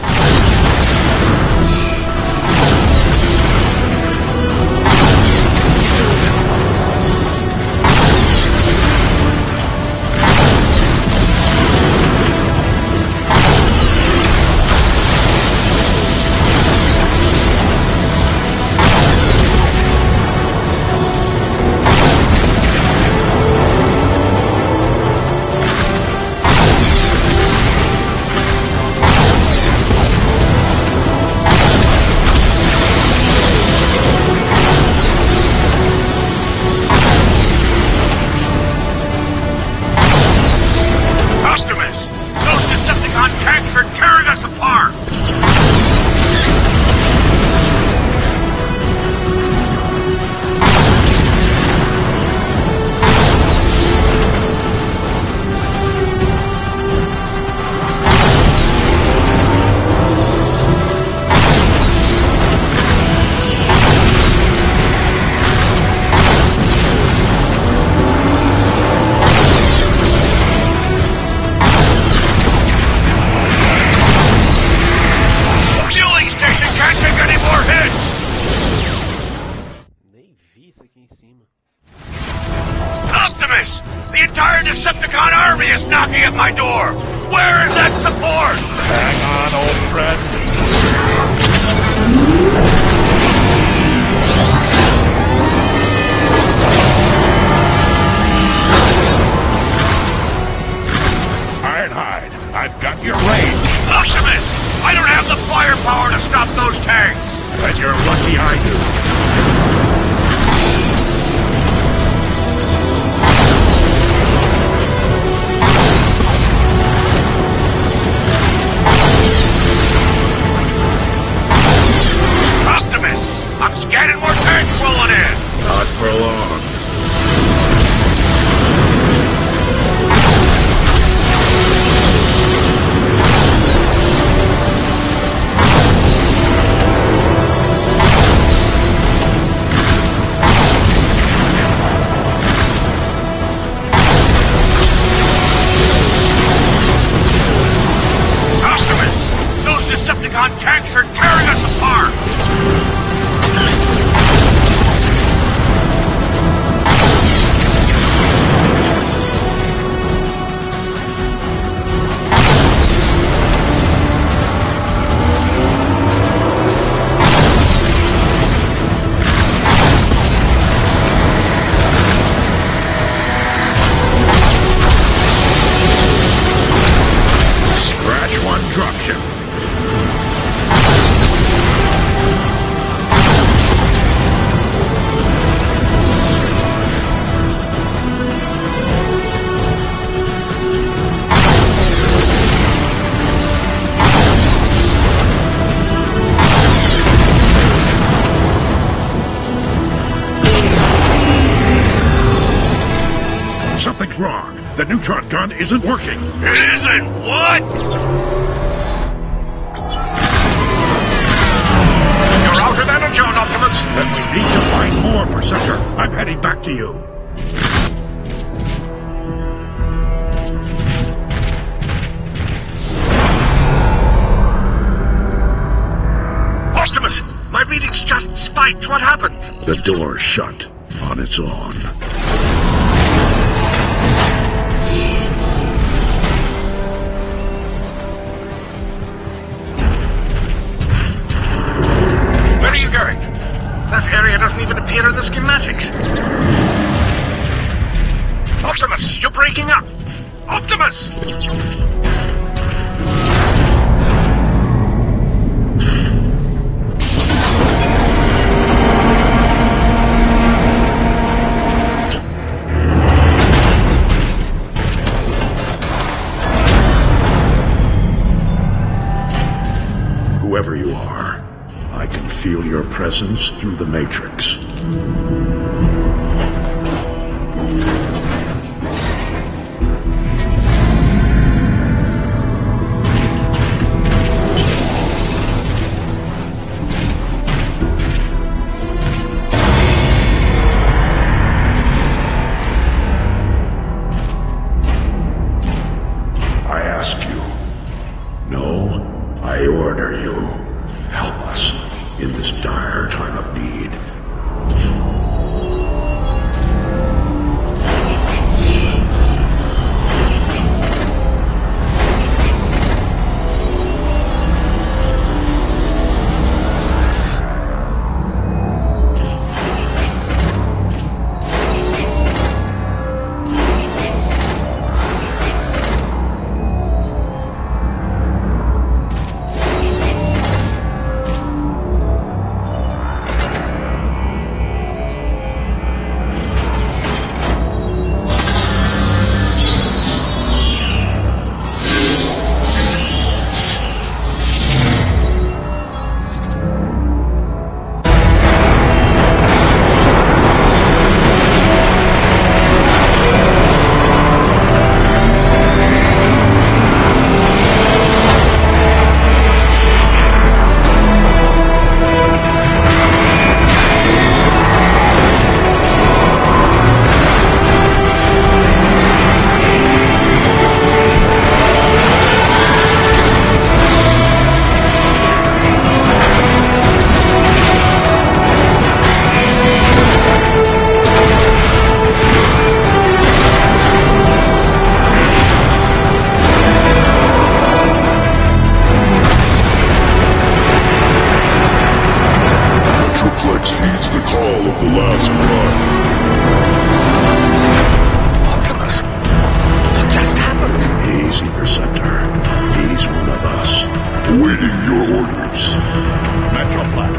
Decepticon army is knocking at my door! Where is that support? Hang on, old friend. Ironhide, I've got your range. Optimus! I don't have the firepower to stop those tanks! Then you're lucky I do. I'm scanning more tanks rolling in! Not for long. Optimus! Those Decepticon tanks are tearing us apart! Dropship. Something's wrong. The neutron gun isn't working. It isn't? What? Out of energy, Optimus! Then we need to find more, Berserker. I'm heading back to you. Optimus! My readings just spiked. What happened? The door shut on its own. Where are you going? That area doesn't even appear in the schematics. Optimus, you're breaking up! Optimus! Whoever you are, I can feel your presence through the Matrix. I ask you. No, I order you. Help us in this dire time of need. Heeds the call of the last blood. Optimus, what just happened? Easy, Perceptor. He's one of us. Awaiting your orders. Metroplex,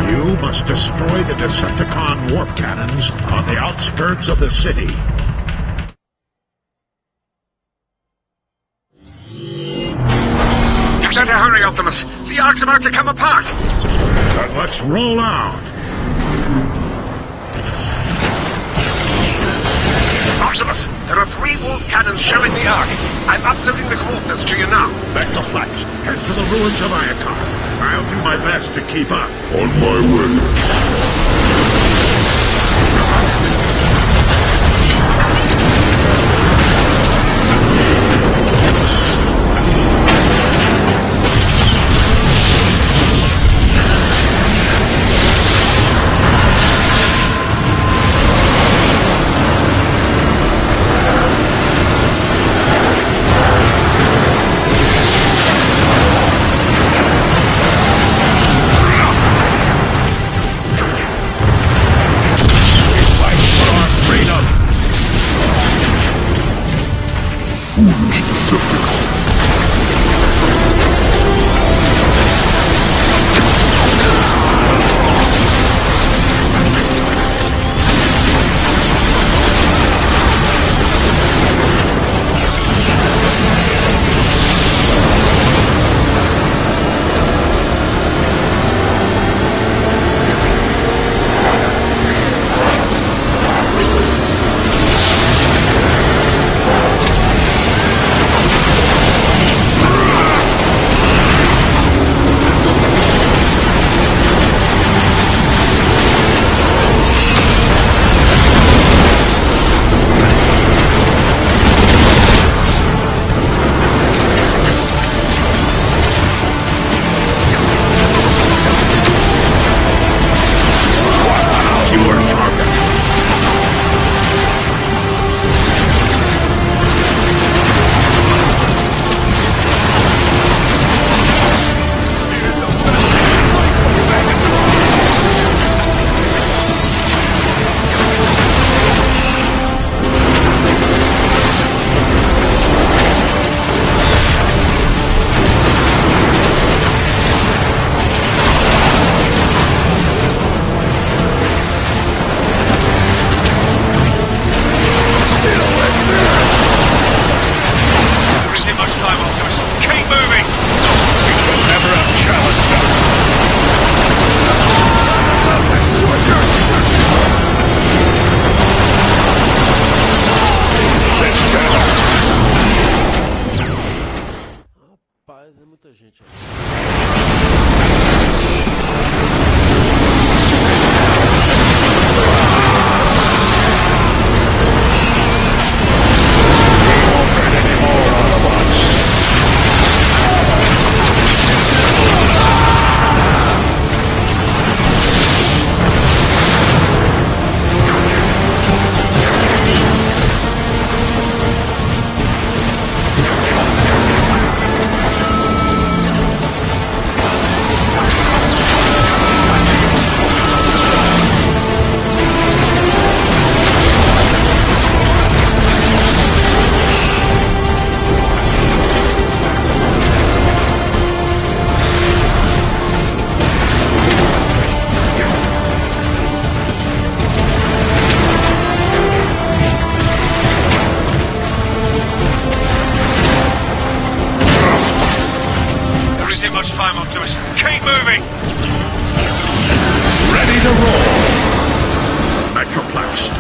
you must destroy the Decepticon warp cannons on the outskirts of the city. You better hurry, Optimus. The Ark's about to come apart. Then let's roll out. Optimus, there are 3 warp cannons shelling the Ark. I'm uploading the coordinates to you now. Metroplex, head to the ruins of Iacon. I'll do my best to keep up. On my way.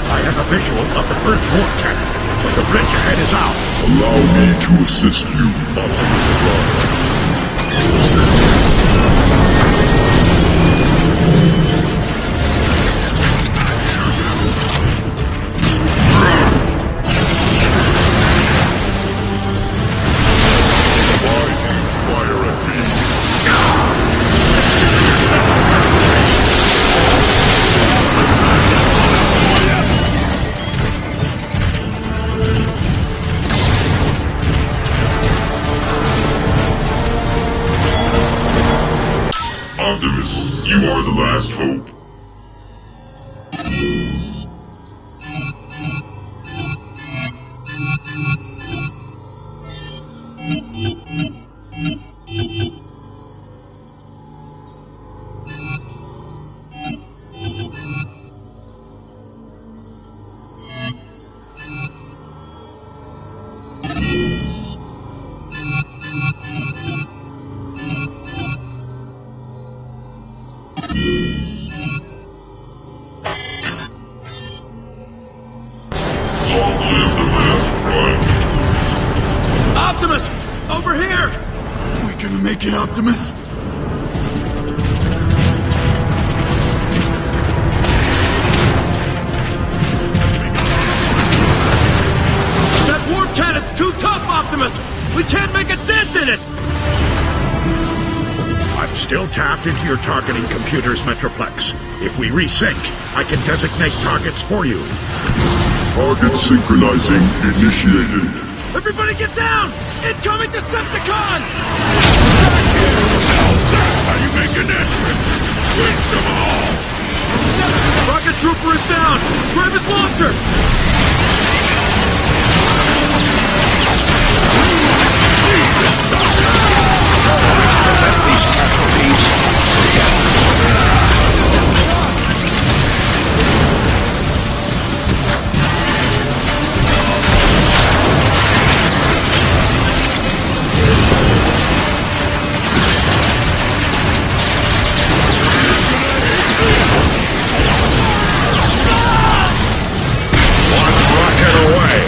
I have a visual of the first warp cannon, but the bridge ahead is out. Allow me to assist you, Optimus Prime. Optimus, you are the last hope. Long live the last Prime. Optimus! Over here! We gonna make it, Optimus? That warp cannon's too tough, Optimus! We can't make a dent in it! I'm still tapped into your targeting computer's Metroplex. If we resync, I can designate targets for you. Target synchronizing initiated. Everybody get down! Incoming Decepticon! How you making this? Reach them all! Rocket Trooper is down! Grab his launcher! These casualties. One rocket away.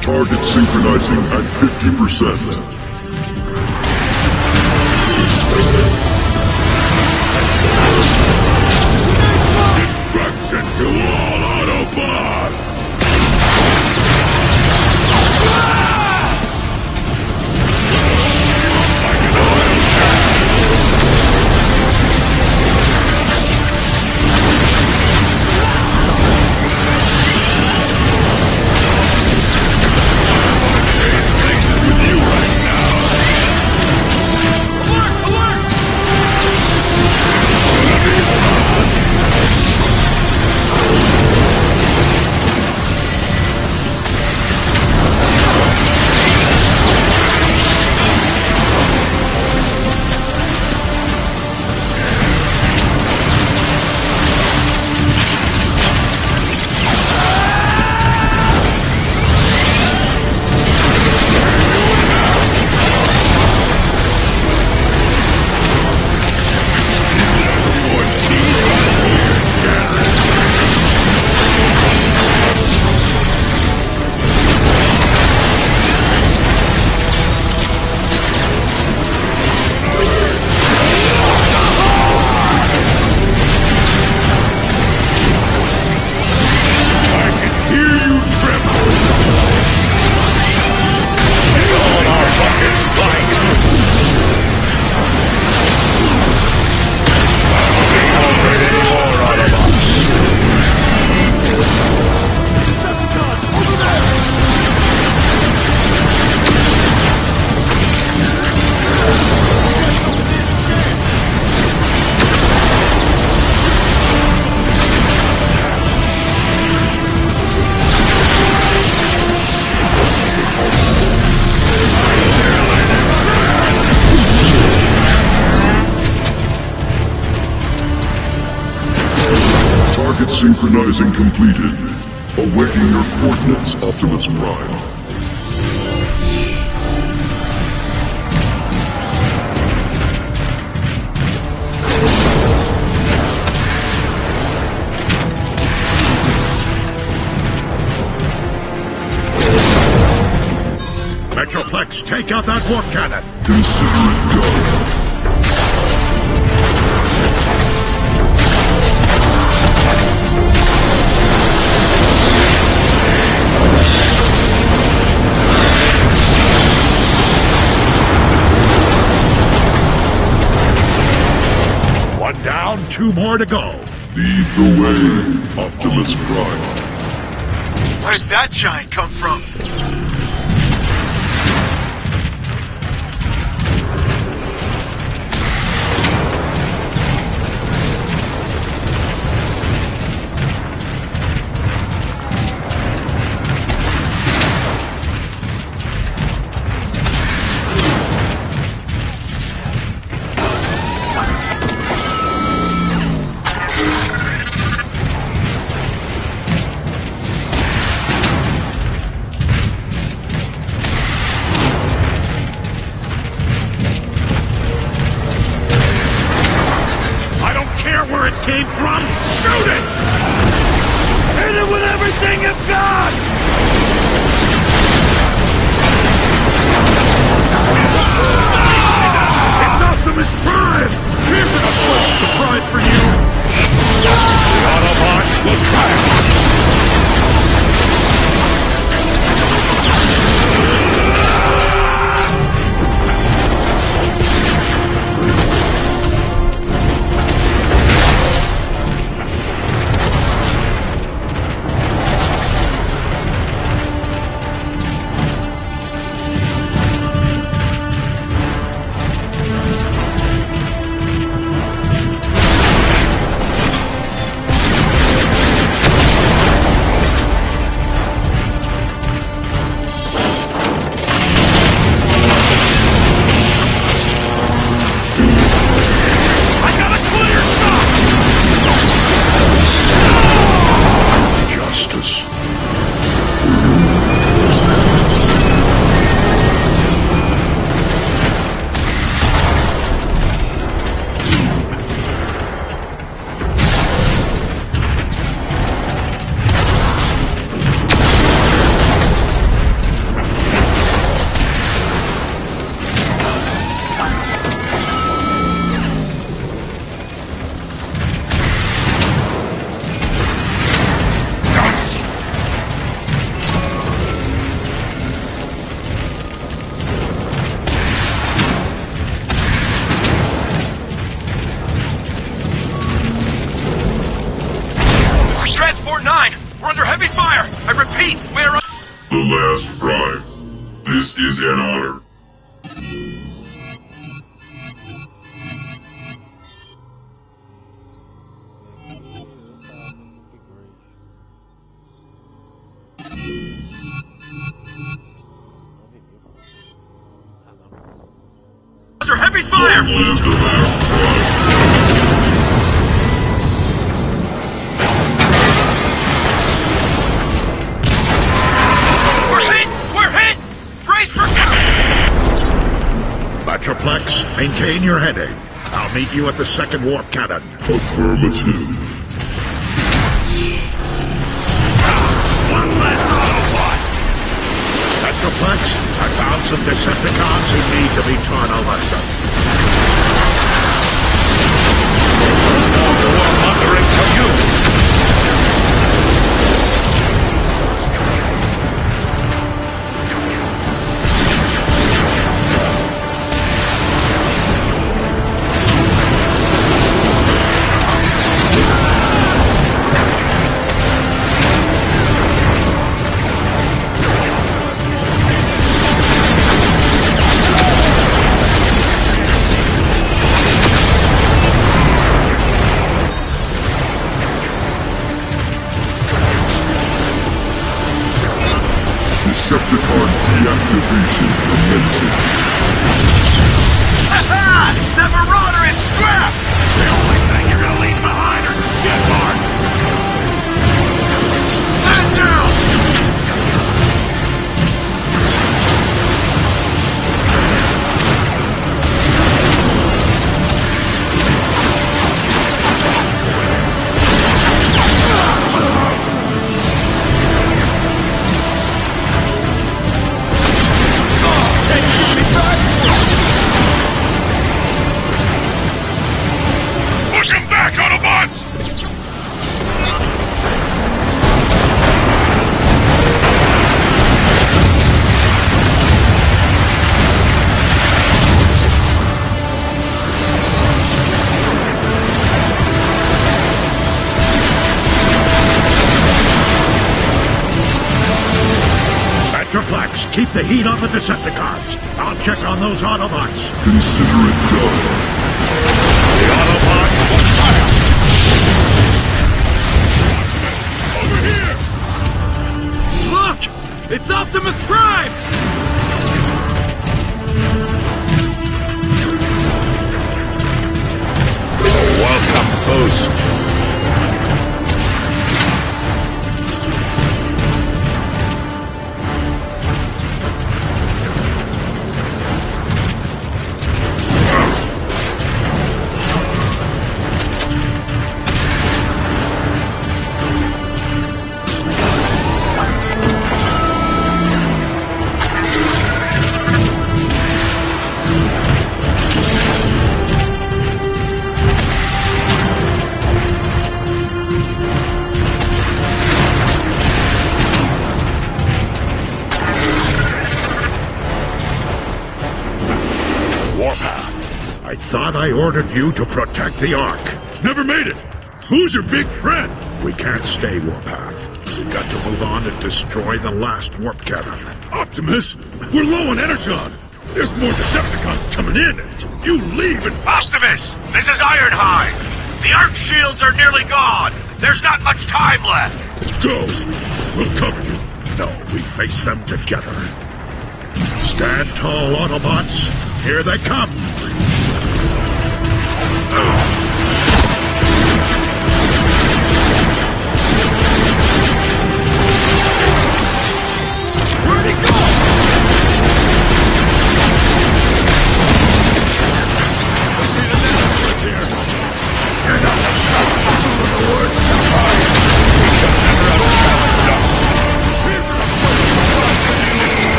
Target synchronizing at 50%. Destruction to all Autobots! With you right now! Target synchronizing completed. Awaiting your coordinates, Optimus Prime. Metroplex, take out that warp cannon! Consider it done. One down, 2 more to go. Lead the way, Optimus Prime. Where's that giant come from? Came from? Shoot it! Hit it with everything you've got! It's Optimus Prime! Here's an important surprise for you! The Autobots will triumph! The last Prime. This is an honor. Under heavy fire! Long live the last Prime. Metroplex, maintain your heading. I'll meet you at the second warp cannon. Affirmative. One less Autobot! Metroplex, I found some Decepticons who need to be taught a lesson. No more mongering for you! Decepticon deactivation commencing. Ha-ha! The Marauder is scrapped! The only thing you're gonna leave behind are skid marks! keep the heat on the Decepticons. I'll check on those Autobots. Consider it done. The Autobots will fire! Over here! Look! It's Optimus Prime! Welcome, Boost. I thought I ordered you to protect the Ark. Never made it! Who's your big friend? We can't stay, Warpath. We've got to move on and destroy the last warp cannon. Optimus, we're low on Energon. There's more Decepticons coming in. You leave and... Optimus, this is Ironhide. The Arc shields are nearly gone. There's not much time left. Go. We'll cover you. No, we face them together. Stand tall, Autobots. Here they come. Where'd he go? You're not the words of fire. We should never have challenged us.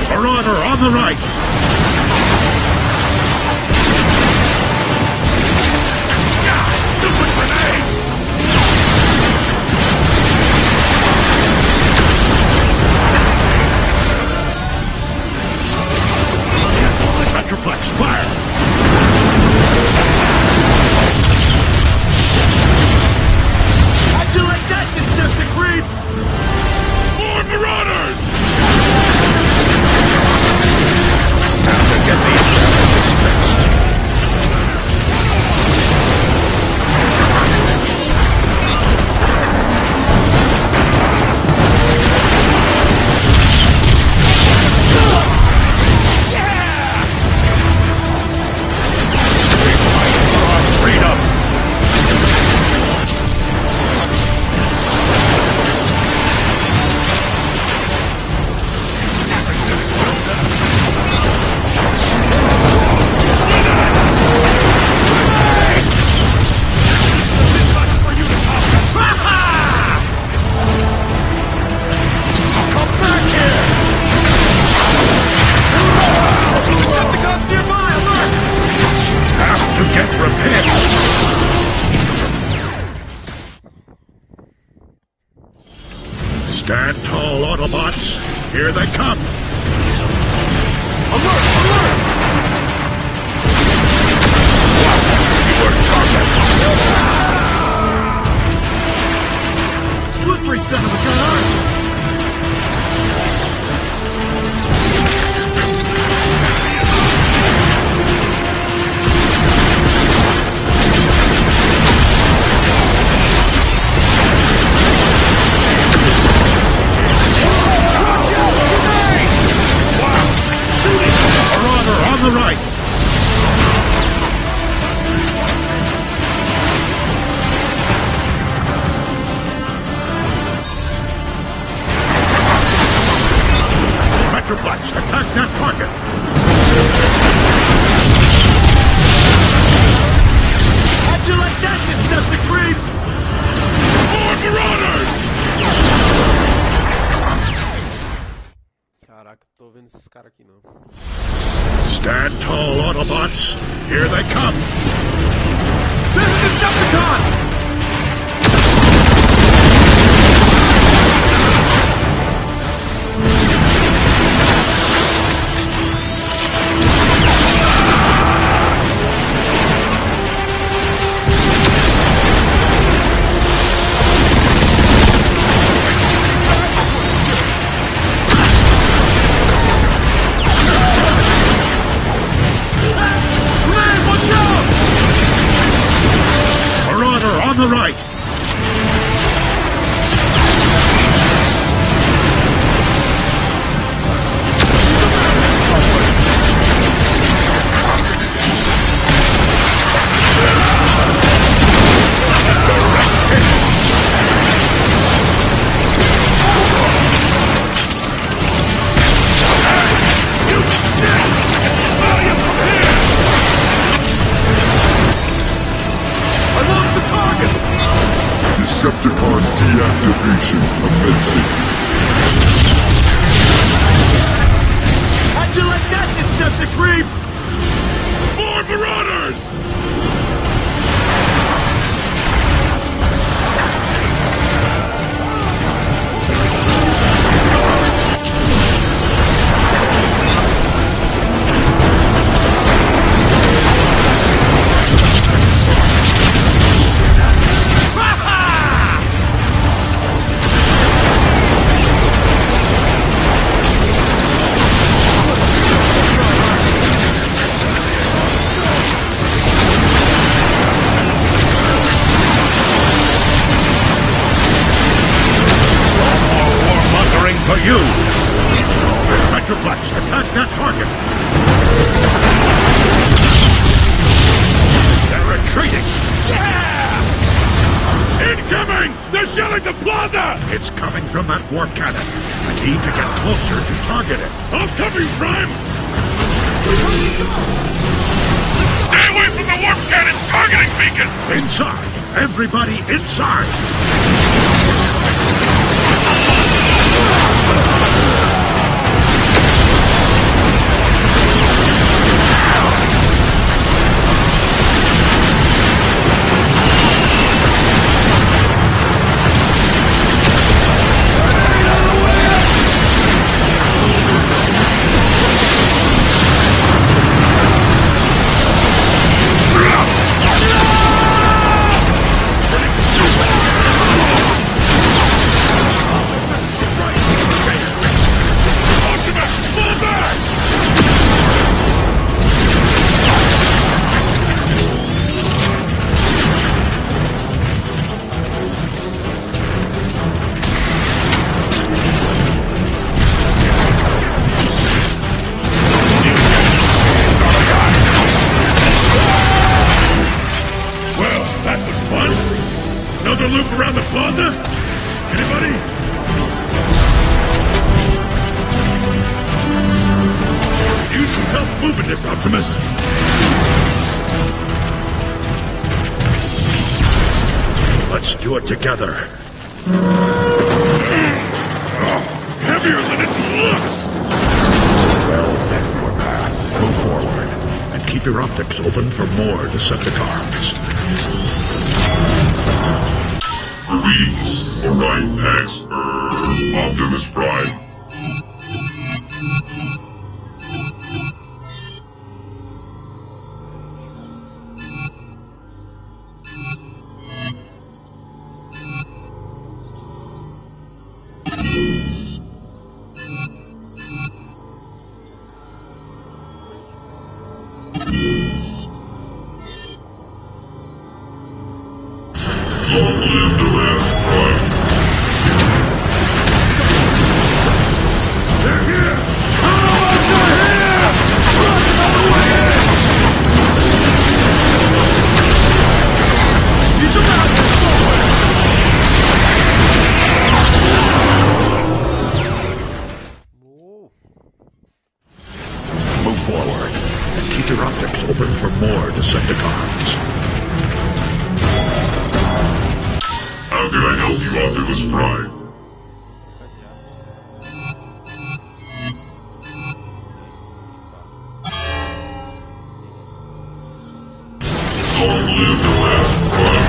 Marauder on the right. Stupid grenade! Metroplex, fire! How'd you like that, Decepticons? More Marauders! Have to get the intelligence fixed. Freedom! Stand tall, Autobots. Here they come. Alert! Alert! Your target. Slippery son of a gun, aren't you? Marauder on the right. Metroplex, attack that target. How'd you like that, Decepticons? More Marauders! Caraca, tô vendo esses caras aqui não. Stand tall, Autobots. Here they come. There's a Decepticon! Attention, offensive. How'd you like that, Decepticreeps? More marauders! For you! Metroplex, attack that target! They're retreating! Yeah! Incoming! They're shelling the plaza! It's coming from that warp cannon. I need to get closer to target it. I'll cover you, Prime! Stay away from the warp cannon targeting beacon! Inside! Everybody inside! Optimus! Let's do it together. Heavier than it looks! Well, then your path. Go forward, and keep your optics open for more Decepticons. Greetings, Orion Expert, Optimus Prime. Long live the last Prime. They're here! He's about to forward! Move forward, and keep your optics open for more Decepticons. How can I help you, Optimus Prime? Long live the last Prime.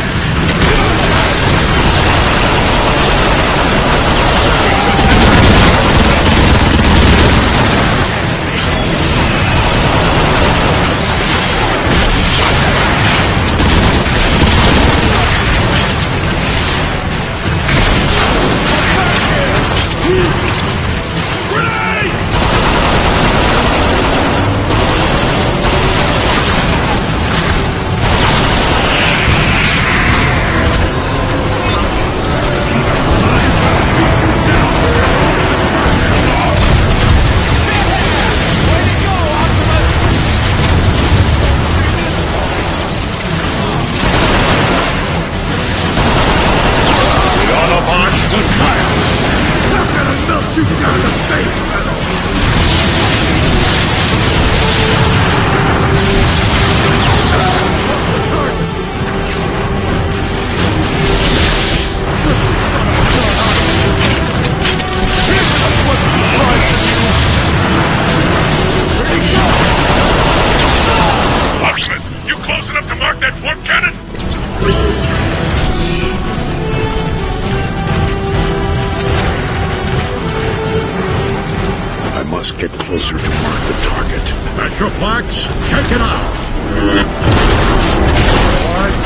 closer to mark the target. Metroplex, take it out!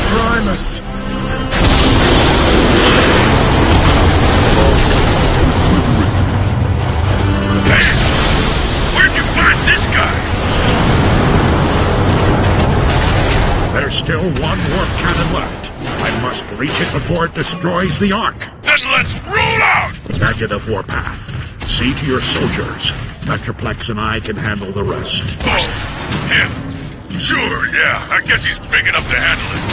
Primus! Where'd you find this guy? There's still one warp cannon left. I must reach it before it destroys the Ark. Then let's roll out! Negative warpath. See to your soldiers. Metroplex and I can handle the rest. Oh, him? Sure, yeah. I guess he's big enough to handle it.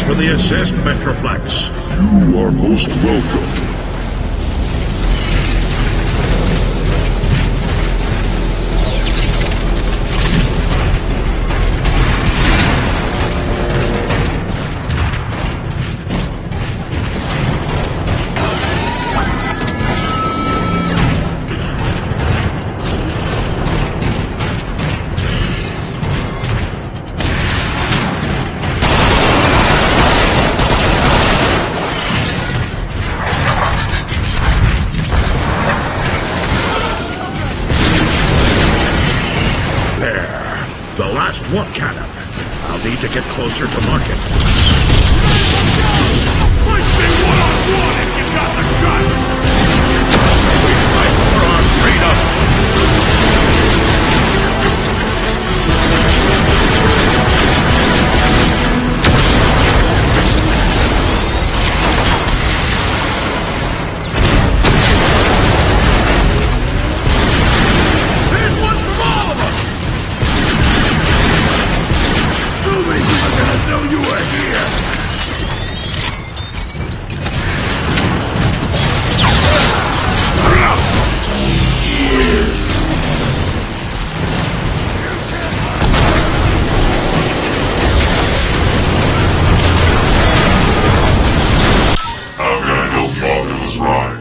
For the assist, Metroplex. You are most welcome. Warp cannon. I'll need to get closer to market. Fight me one-on-one if you got the guts! We fight for our freedom! Here's one from all of us! I didn't know you were here! How can I help you all do this ride?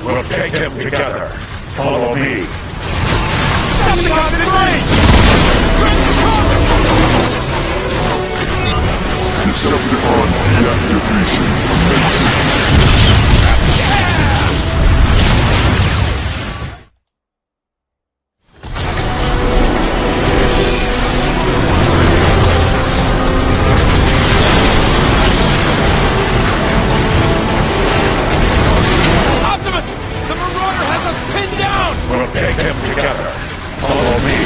We'll take him together. Follow me. Something on the range! Decepticon deactivation. We'll take him together. Follow me.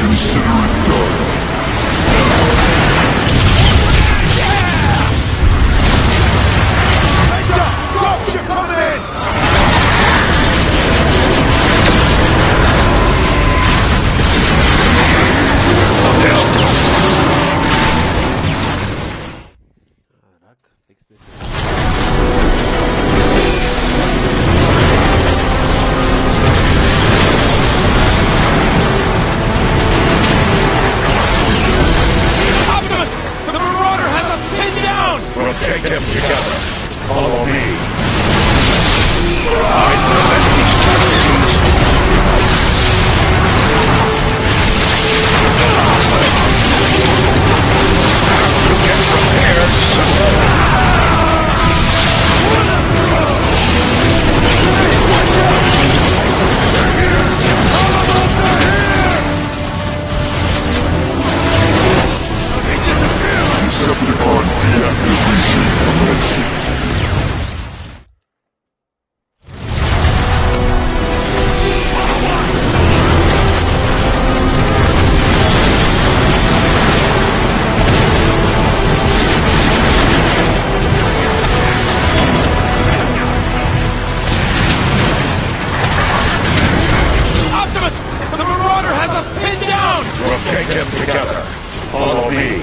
Consider it done. Dropship coming in! them together. Follow me.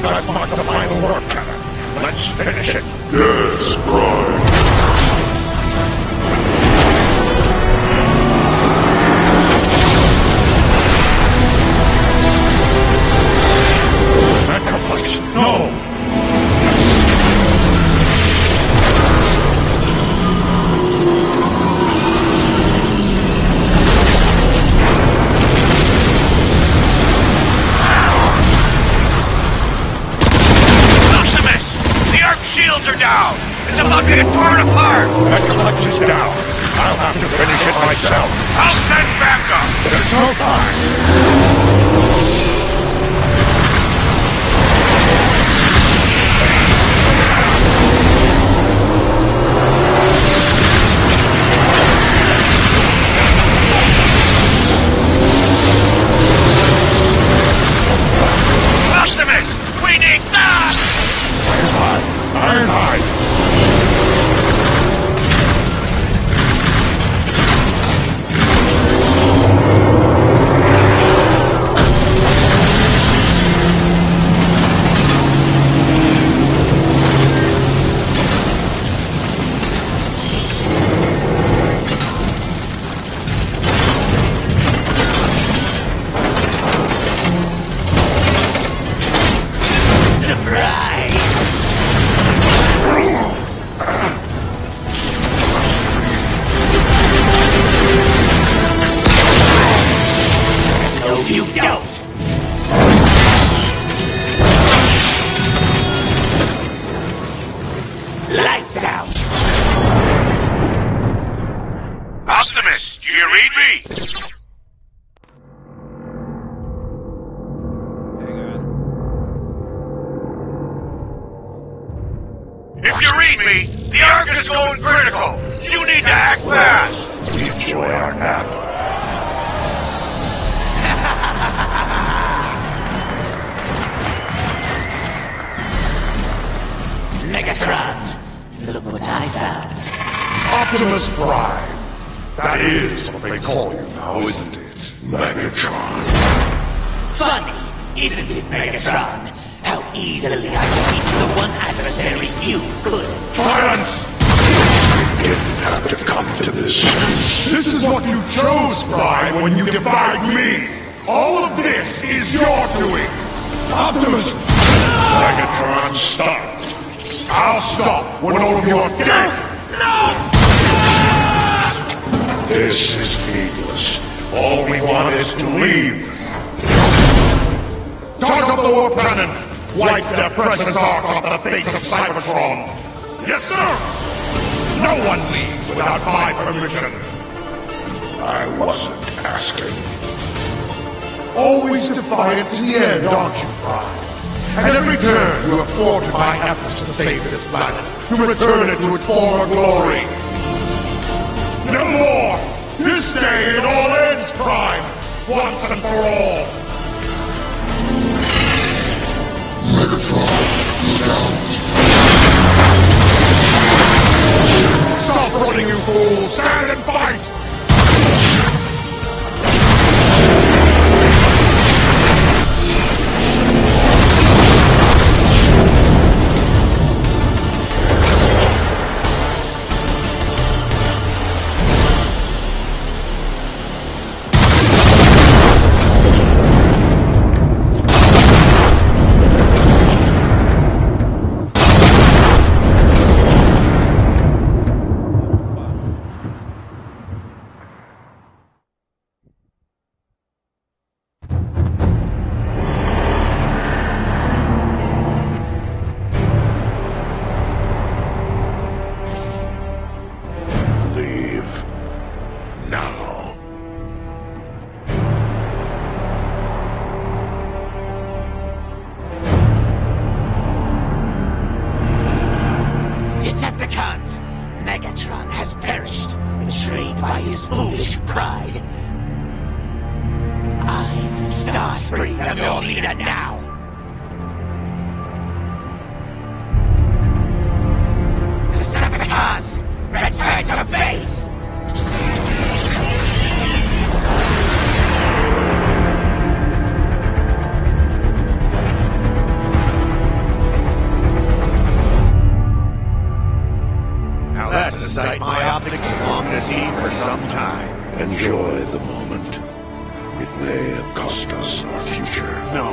I've marked the final work, Captain. Let's finish it. Yes, Prime. Metroplex, no! Shields are down! It's about to get torn apart! Metroplex is down. I'll have to finish it myself. I'll send backup! There's no time! Optimus! We need that! Ironhide! Lights out! Optimus, do you read me? If you read me, the Ark is going critical! You need to act fast! We enjoy our nap. Megatron, look what I found. Optimus Prime. That is what they call you now, isn't it? Megatron. Funny, isn't it, Megatron? How easily I defeated the one adversary you couldn't. Silence! Didn't have to come to this. This is what you chose, Prime, when you defied me! All of this is your doing! Optimus! Megatron, stop! I'll stop when all of you are dead! No! This is needless. All we want is to leave. Charge up the warp cannon! Wipe their precious ark off the face of Cybertron! Yes, sir! No one leaves without my permission! I wasn't asking. Always defiant to the end, aren't you, Prime? At every turn, you have thwarted my efforts to save this planet, to return it to its former glory. No more! This day it all ends, Prime! Once and for all! Megatron, look out. Stop running, you fools! Stand and fight! now. Decepticons! Megatron has perished, betrayed by his foolish pride. I, Starscream, am your leader now. Decepticons, return to base! Now that's a sight my optics have longed to see for some time. Enjoy the moment. It may have cost us our future. No.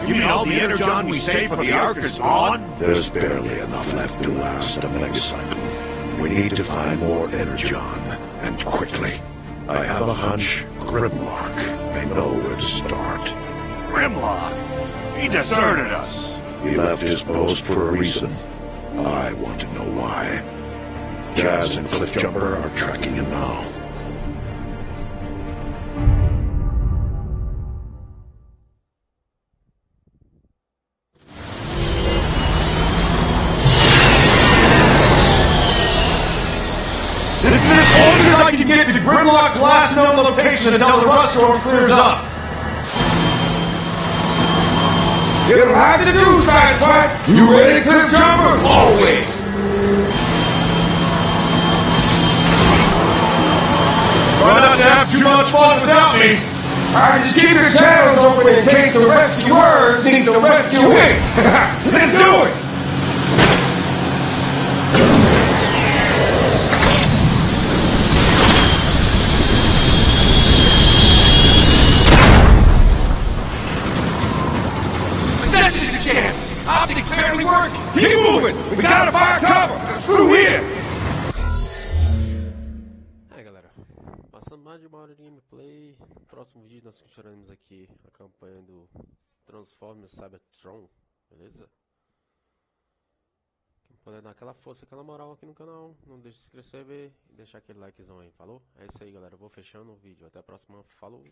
You mean all the energon we saved for the Ark is gone? There's barely enough left to last a megacycle. We need to find more energon, and quickly. I have a hunch Grimlock may know where to start. Grimlock? He deserted us. He left his post for a reason. I want to know why. Jazz and Cliffjumper are tracking him now. This is as close as I can get to Grimlock's last known location until the rust storm clears up. It'll have to do, Sideswipe! You ready, Cliffjumper? Always! Try not to have too much fun without me. Alright, just keep your channels open in case the rescuers need some rescuing. Let's do it! Reception's jammed! Optics barely working! Keep moving! We gotta fire cover! Through here! É, galera, passando mais de uma hora de gameplay. Próximo vídeo nós continuaremos aqui a campanha do Transformers Cybertron, beleza? Quem puder dar aquela força, aquela moral aqui no canal, não deixe de se inscrever e deixar aquele likezão aí, falou? É isso aí, galera, eu vou fechando o vídeo, até a próxima, falou!